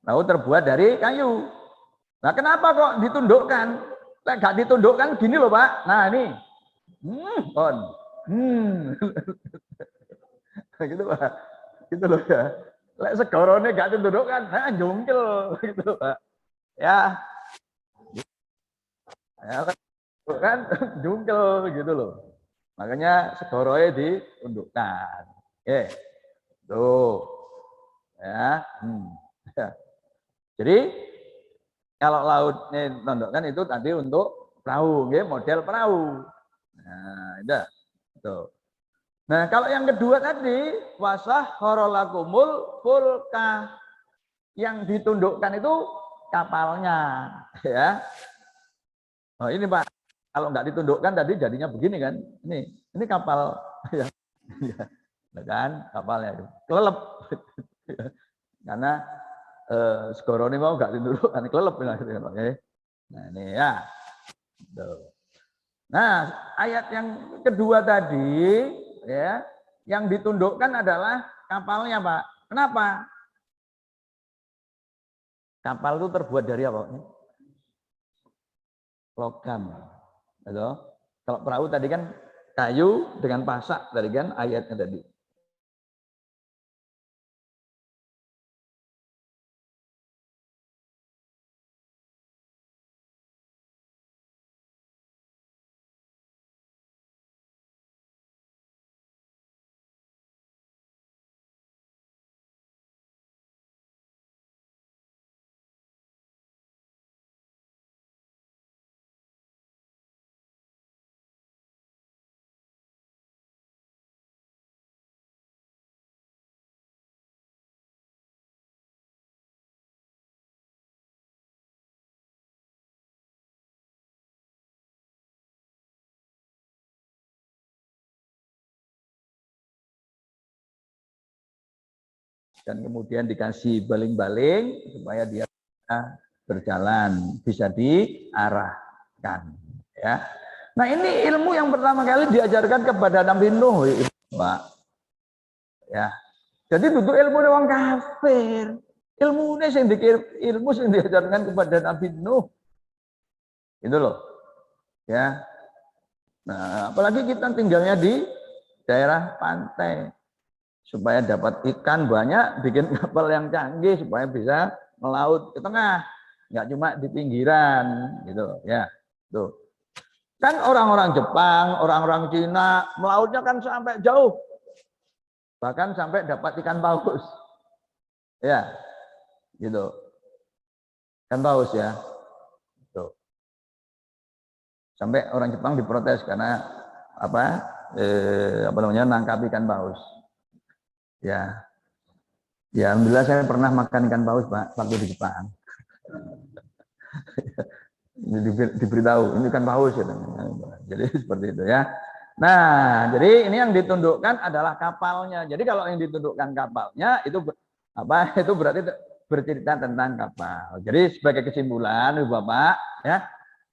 Speaker 1: Perahu terbuat dari kayu. Nah, kenapa kok ditundukkan? Nggak ditundukkan gini loh, Pak. Nah, ini. On. Gitu, Pak. Gitu loh ya. Lek segorone gak ditundukkan, nah jungkil gitu, Pak. Ya, ya kan jungkel gitu loh. Makanya segoroe ditundukkan. Oke, tuh ya. Ya. Jadi kalau lautnya ditundukkan itu tadi untuk perahu, ya, model perahu. Nah, itu. Tuh. Nah, kalau yang kedua tadi wasah horolakumul fulka, yang ditundukkan itu kapalnya, ya. Oh, ini Pak, kalau nggak ditundukkan tadi jadinya begini kan? Ini kapal, ya, kan? Kapalnya kelelep, karena segoro ini mau nggak ditundukkan, kelelep, oke? Nah ini ya. Nah ayat yang kedua tadi, ya, yang ditundukkan adalah kapalnya Pak. Kenapa? Kapal itu terbuat dari apa? Logam. Gitu. Kalau perahu tadi kan kayu dengan pasak tadi kan ayatnya tadi. dan kemudian dikasih baling-baling supaya dia bisa berjalan, bisa diarahkan. Ya. Nah ini ilmu yang pertama kali diajarkan kepada Nabi Nuh, Pak. Ya. Jadi duduk ilmu orang kafir. Ilmu yang diajarkan kepada Nabi Nuh. Itu loh. Ya. Nah, apalagi kita tinggalnya di daerah pantai. Supaya dapat ikan banyak, bikin kapal yang canggih supaya bisa melaut ke tengah. Enggak cuma di pinggiran gitu, ya. Tuh. Kan orang-orang Jepang, orang-orang Cina melautnya kan sampai jauh. Bahkan sampai dapat ikan paus. Ya. Gitu. Ikan paus ya. Tuh. Sampai orang Jepang diprotes karena apa namanya nangkap ikan paus. Ya, ya alhamdulillah saya pernah makan ikan paus Pak waktu di Jepang. Diberitahu ini ikan paus ya. Jadi seperti itu ya. Nah, jadi ini yang ditundukkan adalah kapalnya. Jadi kalau yang ditundukkan kapalnya itu apa? Itu berarti bercerita tentang kapal. Jadi sebagai kesimpulan, Bapak, ya.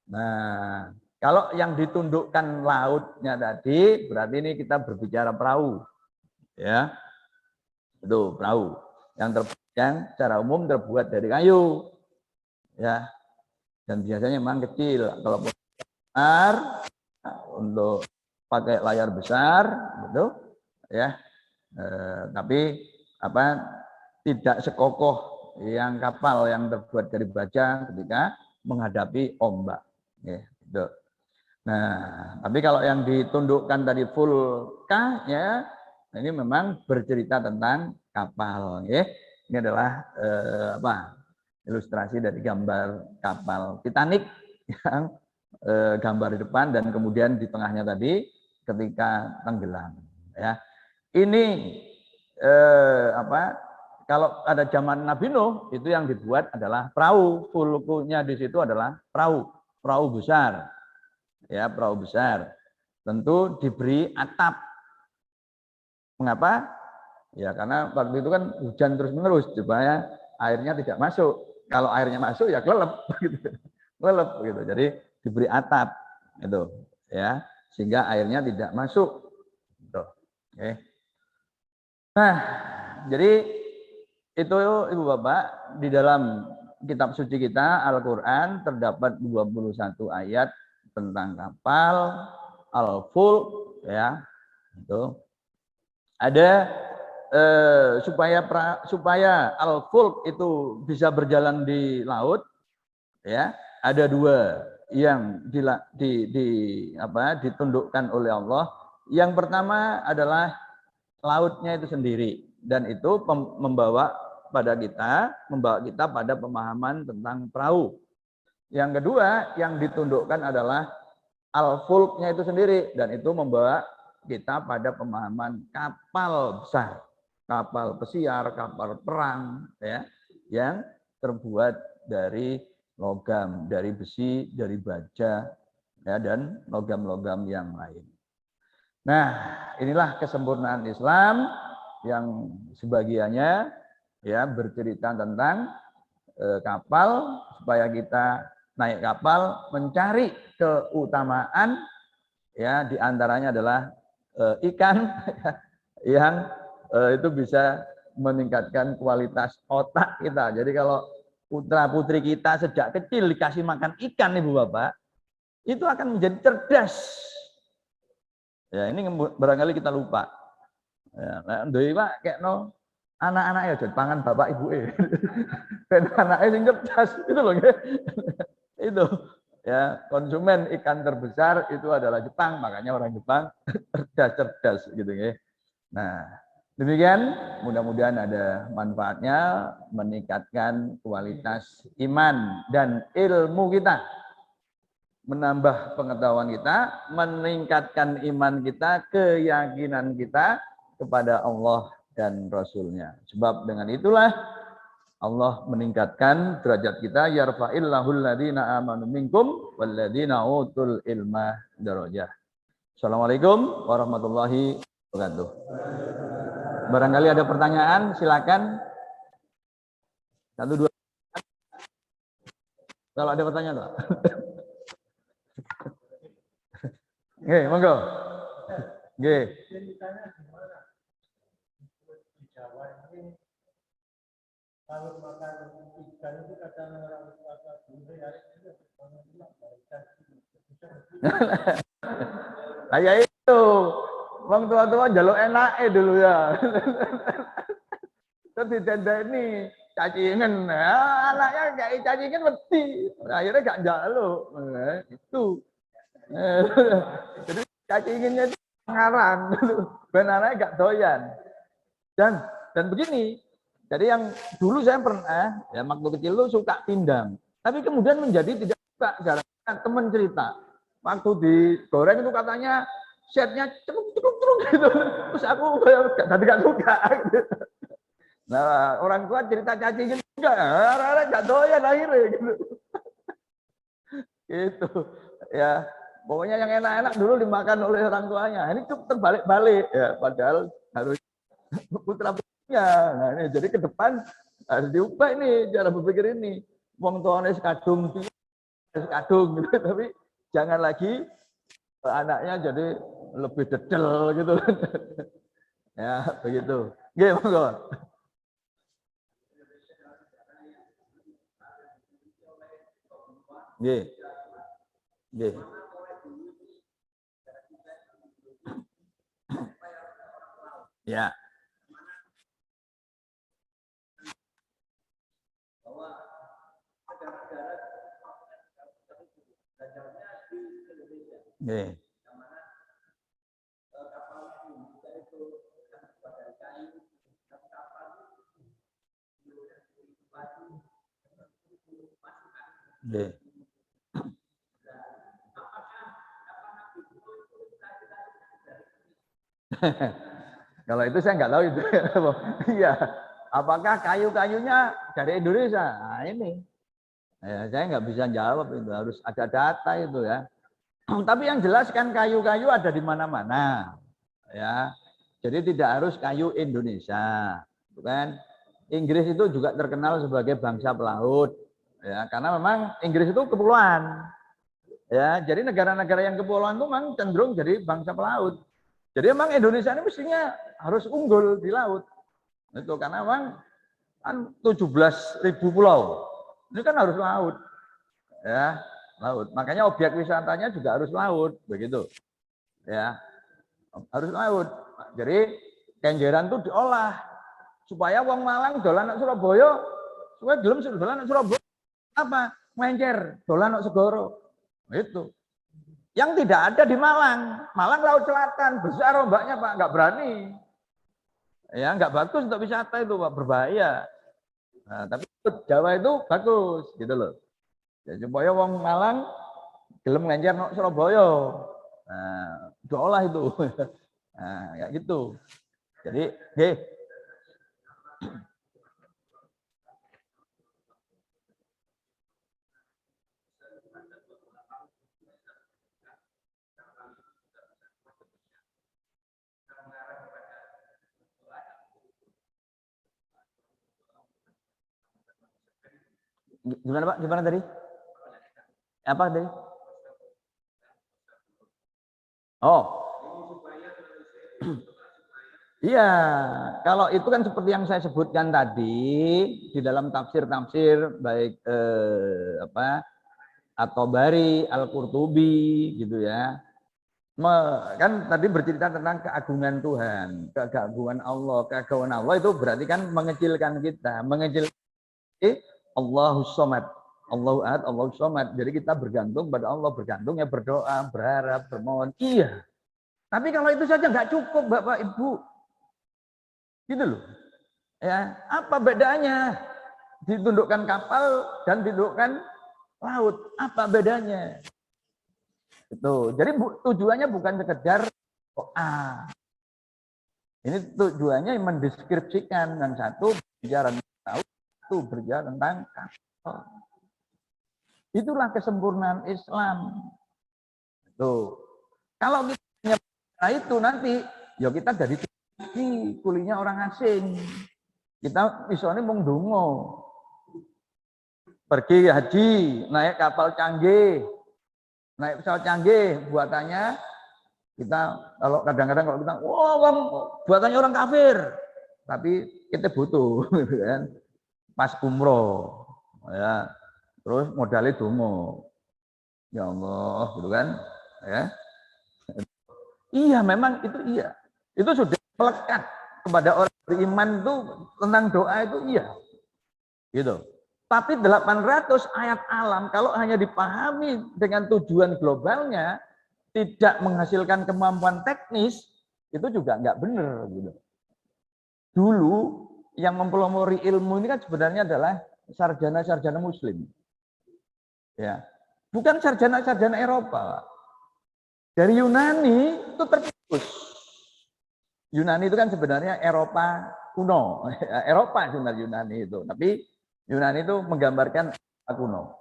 Speaker 1: Nah, kalau yang ditundukkan lautnya tadi berarti ini kita berbicara perahu, ya. Itu perahu yang secara umum terbuat dari kayu, ya, dan biasanya memang kecil. Kalau besar untuk pakai layar besar, gitu, ya. Tapi apa tidak sekokoh yang kapal yang terbuat dari baja ketika menghadapi ombak, ya, gitu. Nah, tapi kalau yang ditundukkan tadi fulka, ya. Nah, ini memang bercerita tentang kapal, ya. Ini adalah ilustrasi dari gambar kapal Titanic yang gambar di depan dan kemudian di tengahnya tadi ketika tenggelam. Ya, ini kalau ada zaman Nabi Nuh itu yang dibuat adalah perahu, fulkunya di situ adalah perahu besar, ya perahu besar. Tentu diberi atap. Mengapa? Ya karena waktu itu kan hujan terus-menerus supaya airnya tidak masuk. Kalau airnya masuk ya kelelep gitu. Kelelep gitu. Jadi diberi atap itu ya sehingga airnya tidak masuk. Gitu. Oke. Nah, jadi itu Ibu Bapak di dalam kitab suci kita Al-Qur'an terdapat 21 ayat tentang kapal, al-fulk ya. Itu ada supaya al-fulk itu bisa berjalan di laut, ya ada dua yang ditundukkan oleh Allah. Yang pertama adalah lautnya itu sendiri dan itu membawa kita pada pemahaman tentang perahu. Yang kedua yang ditundukkan adalah al-fulknya itu sendiri dan itu membawa kita pada pemahaman kapal besar. Kapal pesiar, kapal perang, ya, yang terbuat dari logam, dari besi, dari baja, ya, dan logam-logam yang lain. Nah, inilah kesempurnaan Islam yang sebagiannya ya bercerita tentang kapal supaya kita naik kapal mencari keutamaan, ya diantaranya adalah ikan yang itu bisa meningkatkan kualitas otak kita. Jadi kalau putra putri kita sejak kecil dikasih makan ikan, Ibu Bapak, itu akan menjadi cerdas. Ya ini barangkali kita lupa. Ya, Pak kayak no anak-anak ya pangan bapak ibu dan anaknya yang cerdas itu loh. Itu ya konsumen ikan terbesar itu adalah Jepang, makanya orang Jepang cerdas gitu ya. Nah, demikian mudah-mudahan ada manfaatnya meningkatkan kualitas iman dan ilmu kita, menambah pengetahuan kita, meningkatkan iman kita, keyakinan kita kepada Allah dan Rasul-Nya. Sebab dengan itulah Allah meningkatkan derajat kita, yarfa'illahul ladzina amanu minkum walladzina utul ilma darajah. Assalamualaikum warahmatullahi wabarakatuh. Barangkali ada pertanyaan, silakan. 1, 2. Kalau ada pertanyaan, Pak. Oke, monggo. Oke.
Speaker 2: Kalau makan ikan itu kata orang kata bule ya
Speaker 1: Kayak itu. Wong tua-tua jaluk enake dulu ya. Terus didendeni cacingan. Nah, anaknya kayak cacingan mati. Akhirnya gak jaluk. Itu. Jadi cacingannya itu ngarang. Ben anaknya gak doyan. Dan begini. Jadi yang dulu saya pernah, ya waktu kecil lu suka pindang. Tapi kemudian menjadi tidak suka. Gara-gara teman cerita. Waktu digoreng itu katanya setnya cukup gitu. Terus aku gak suka. Gitu. Nah, orang tua cerita cacing juga, gak doyan akhirnya gitu. Gitu. Ya, pokoknya yang enak-enak dulu dimakan oleh orang tuanya. Ini cukup terbalik-balik ya, padahal harus putra-putrinya. Nah, ini jadi ke depan harus diubah ini cara berpikir ini. Wong tuane sekadung gitu, tapi jangan lagi anaknya jadi lebih dedel gitu. Ya, begitu. Nggih, monggo. Nggih. Nggih. Ya. Nggih. Nggih. Kalau itu saya nggak tahu itu. Iya. Apakah kayu-kayunya dari Indonesia? Nah, ini. Ya, saya nggak bisa jawab itu. Harus ada data itu ya. Tapi yang jelas kan kayu-kayu ada di mana-mana. Ya. Jadi tidak harus kayu Indonesia. Bukan? Inggris itu juga terkenal sebagai bangsa pelaut. Ya, karena memang Inggris itu kepulauan. Ya, jadi negara-negara yang kepulauan itu memang cenderung jadi bangsa pelaut. Jadi memang Indonesia ini mestinya harus unggul di laut. Itu karena memang kan 17.000 pulau. Ini kan harus laut. Ya, laut. Makanya objek wisatanya juga harus laut, begitu. Ya. Harus laut. Jadi kenjeran itu diolah supaya wong Malang dolan nang Surabaya, supaya gelem dolan nang Surabaya apa? Mencer, dolan nang Segoro. Itu. Yang tidak ada di Malang. Malang Laut Selatan, besar ombaknya Pak, nggak berani. Ya, nggak bagus untuk wisata itu Pak, berbahaya. Nah, tapi Jawa itu bagus, gitu loh. Ya, supaya wong Malang gelem ngencer nang Surabaya. Nah, diolah itu. Nah, kayak gitu. Jadi, nggih. Gimana Pak? Gimana tadi? Apa tadi? Oh. Iya, kalau itu kan seperti yang saya sebutkan tadi di dalam tafsir-tafsir baik atau Bari, Al-Qurtubi gitu ya. Kan tadi bercerita tentang keagungan Tuhan, keagungan Allah, keagungan Allah itu berarti kan mengecilkan kita, mengecilkan Allahus Somad. Allahu Ahad, Allahus Somad. Jadi kita bergantung pada Allah, bergantung ya berdoa, berharap, bermohon. Iya. Tapi kalau itu saja nggak cukup, Bapak Ibu. Gitu loh. Ya, apa bedanya ditundukkan kapal dan ditundukkan laut? Apa bedanya? Itu. Jadi tujuannya bukan sekedar doa. Ini tujuannya mendeskripsikan, dan satu bicara tentang laut, satu berbicara tentang kapal. Itulah kesempurnaan Islam. Tuh. Kalau kita hanya itu nanti, ya kita jadi Ini kulinya orang asing. Kita misalnya mau ndonga. Pergi haji, naik kapal canggih, naik pesawat canggih, buatannya kita kalau kadang-kadang kalau kita, wah, buatannya orang kafir, tapi kita butuh, gitu kan? Pas umroh, ya, terus modalnya dongo, ya Allah, gitu kan? Ya, iya, memang itu iya, itu sudah melekat kepada orang beriman itu tentang doa itu iya, gitu. Tapi 800 ayat alam kalau hanya dipahami dengan tujuan globalnya, tidak menghasilkan kemampuan teknis, itu juga nggak benar. Gitu. Dulu yang mempelopori ilmu ini kan sebenarnya adalah sarjana-sarjana muslim. Ya, bukan sarjana-sarjana Eropa. Dari Yunani itu terputus. Yunani itu kan sebenarnya Eropa kuno. Eropa sebenarnya Yunani itu. Tapi Yunani itu menggambarkan kuno.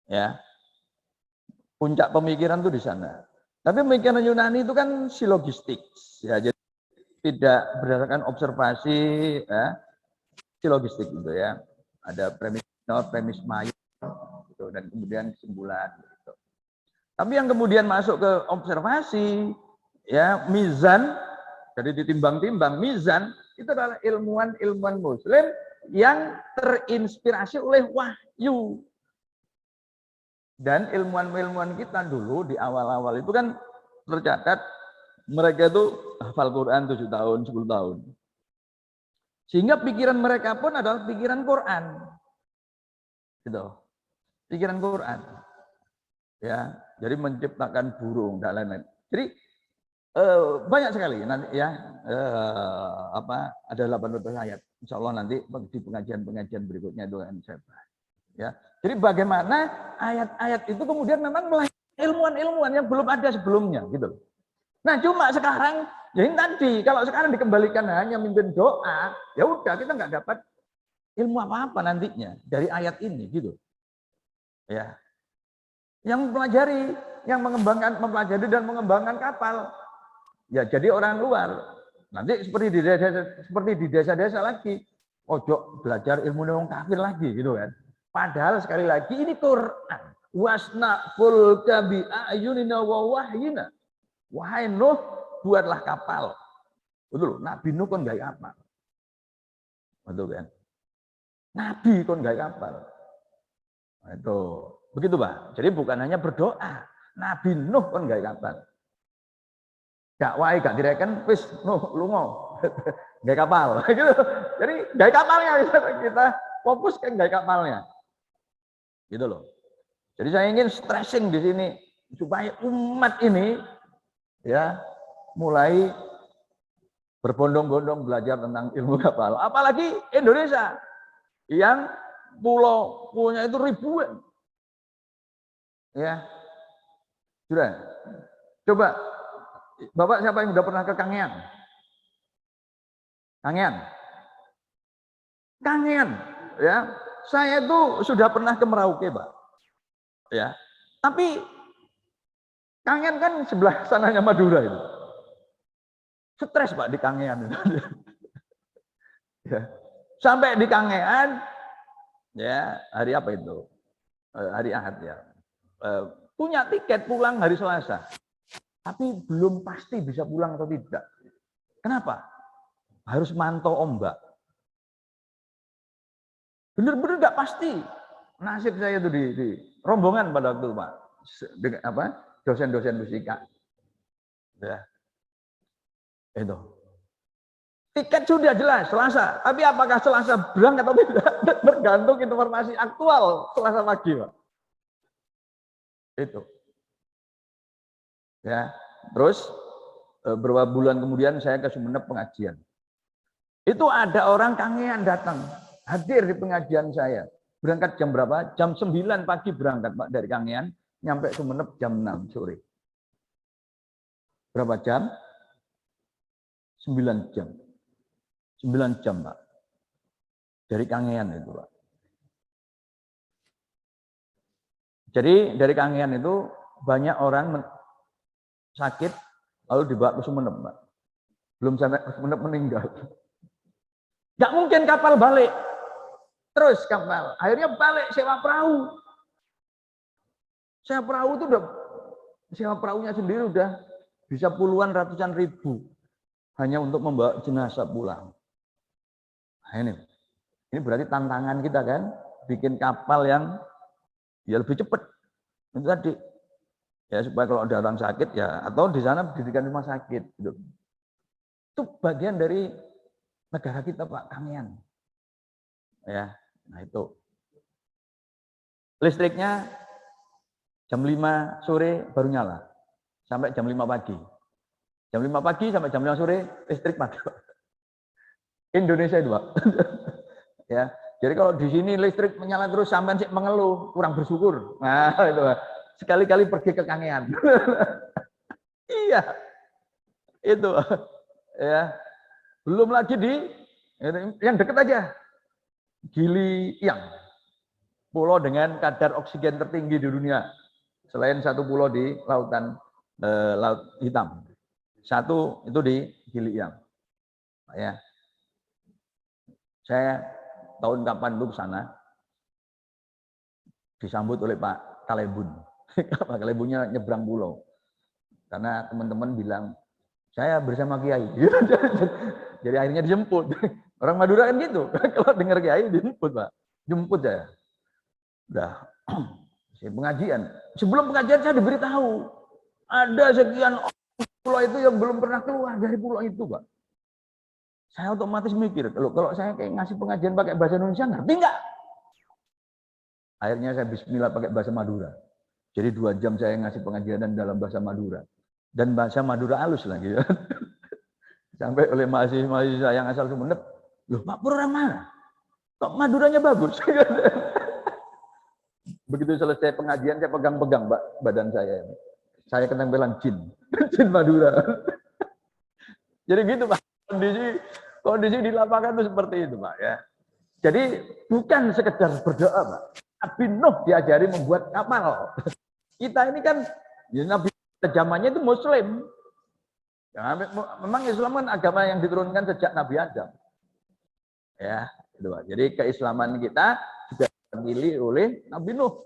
Speaker 1: Ya. Puncak pemikiran itu di sana. Tapi pemikiran Yunani itu kan silogistik. Ya, jadi tidak berdasarkan observasi, ya, silogistik gitu ya. Ada premis minor, premis mayor, gitu, dan kemudian kesimpulan. Gitu. Tapi yang kemudian masuk ke observasi, ya mizan, jadi ditimbang-timbang, mizan itu adalah ilmuwan-ilmuwan Muslim yang terinspirasi oleh wahyu. Dan ilmuwan-ilmuwan kita dulu di awal-awal itu kan tercatat mereka itu hafal Quran 7 tahun, 10 tahun. Sehingga pikiran mereka pun adalah pikiran Quran. Gitu. Pikiran Quran. Ya, jadi menciptakan burung dan lain-lain. Jadi banyak sekali nanti ya ada 800 ayat. Insya Allah nanti di pengajian-pengajian berikutnya itu akan saya bahas. Ya. Jadi bagaimana ayat-ayat itu kemudian memang melahirkan ilmuwan-ilmuwan yang belum ada sebelumnya gitu. Nah, cuma sekarang ya ini tadi kalau sekarang dikembalikan hanya mimpin doa, ya udah kita nggak dapat ilmu apa-apa nantinya dari ayat ini gitu. Ya. Yang mempelajari, yang mempelajari dan mengembangkan kapal, ya jadi orang luar. Nanti seperti di desa-desa lagi, ojo belajar ilmu orang kafir lagi gitu kan. Padahal sekali lagi ini Quran. Wasna fulka bi ayunina wa wahyina. Wahai Nuh, buatlah kapal. Betul, Nabi Nuh kan gak kapal. Betul kan? Nabi kan gak kapal. Nah, itu begitu Pak. Jadi bukan hanya berdoa. Nabi Nuh kan gak kapal. Gak wae gak direken wis Nuh lunga. Gak kapal. Gitu. Jadi gak kapalnya kita fokus ke gak kapalnya. Gitu loh. Jadi saya ingin stressing di sini supaya umat ini ya mulai berbondong-bondong belajar tentang ilmu kapal. Apalagi Indonesia yang pulau punya itu ribuan. Ya. Sudah. Coba Bapak siapa yang sudah pernah ke Kangean? Kangean. Kangean, ya. Saya itu sudah pernah ke Merauke, Pak. Ya. Tapi Kangean kan sebelah sananya Madura itu. Stres Pak di Kangean itu. Ya. Sampai di Kangean, ya hari apa itu? Hari Ahad ya. Punya tiket pulang hari Selasa. Tapi belum pasti bisa pulang atau tidak. Kenapa? Harus mantau ombak. Benar-benar nggak pasti. Nasib saya itu di rombongan pada waktu Pak. Dengan apa? Dosen-dosen fisika. Ya. Itu. Tiket sudah jelas Selasa, tapi apakah Selasa berangkat atau tidak tergantung informasi aktual Selasa pagi, Pak. Itu. Ya. Terus beberapa bulan kemudian saya ke Sumeneb pengajian. Itu ada orang Kangean datang, hadir di pengajian saya. Berangkat jam berapa? Jam 9 pagi berangkat Pak dari Kangean, nyampe Sumeneb jam 6 sore. Berapa jam? 9 jam. 9 jam, Pak. Dari Kangean itu, Pak. Jadi dari Kangean itu banyak orang sakit lalu dibawa ke Sumeneb, Pak. belum sampai meninggal. Nggak mungkin kapal balik. Terus kapal, akhirnya balik sewa perahu. Sewa perahu itu udah, sewa perahunya sendiri udah bisa puluhan ratusan ribu hanya untuk membawa jenazah pulang. Nah, ini berarti tantangan kita kan, bikin kapal yang ya lebih cepat. Itu tadi. Ya supaya kalau ada orang sakit ya, atau di sana didirikan rumah sakit. Gitu. Itu bagian dari negara kita Pak, Kangean. Ya, nah itu. Listriknya jam 5 sore baru nyala. Sampai jam 5 pagi. Jam 5 pagi sampai jam 5 sore listrik mati. Indonesia itu Pak. Ya, jadi kalau di sini listrik menyala terus sampai sih mengeluh, kurang bersyukur. Nah, itu Pak. Sekali-kali pergi ke Kangean. Iya. Itu. Ya. Belum lagi di yang dekat aja. Gili Iyang. Pulau dengan kadar oksigen tertinggi di dunia. Selain satu pulau di lautan Laut Hitam. Satu itu di Gili Iyang. Ya. Saya tahun kapan itu ke sana disambut oleh Pak Kalebun. Pak Kalebunnya nyebrang pulau. Karena teman-teman bilang, saya bersama Kiai. Jadi akhirnya dijemput. Orang Madura kan gitu. Kalau dengar Kiai dijemput, Pak. Jemput saya. Udah. Pengajian. Sebelum pengajian saya diberitahu. Ada sekian pulau itu yang belum pernah keluar dari pulau itu, Pak. Saya otomatis mikir, kalau saya kayak ngasih pengajian pakai bahasa Indonesia, ngerti nggak? Akhirnya saya bismillah pakai bahasa Madura. Jadi 2 jam saya ngasih pengajian dalam bahasa Madura. Dan bahasa Madura halus lagi. Sampai oleh mahasiswa yang asal Sumeneb, loh Pak Pur orang mana? Kok Maduranya bagus? Begitu selesai pengajian, saya pegang-pegang badan saya. Saya ketempelan jin. Jin Madura. Jadi gitu Pak. Kondisi di lapangan itu seperti itu Pak ya. Jadi bukan sekedar berdoa Pak. Nabi Nuh diajari membuat kapal. Kita ini kan ya, Nabi zamannya itu Muslim. Ya, memang Islam kan agama yang diturunkan sejak Nabi Adam. Ya, itu Pak. Jadi keislaman kita juga terpilih oleh Nabi Nuh.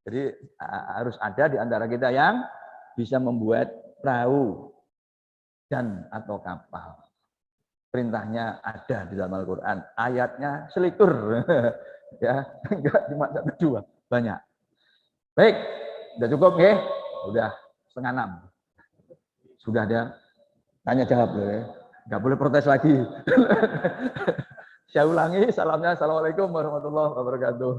Speaker 1: Jadi harus ada di antara kita yang bisa membuat perahu dan atau kapal. Perintahnya ada di dalam Al-Quran, ayatnya selikur, ya, enggak cuma 1, 2, banyak. Baik, udah cukup ya, udah 5:30, sudah ada tanya jawab ya, nggak boleh protes lagi. Saya ulangi, salamnya, assalamualaikum warahmatullahi wabarakatuh.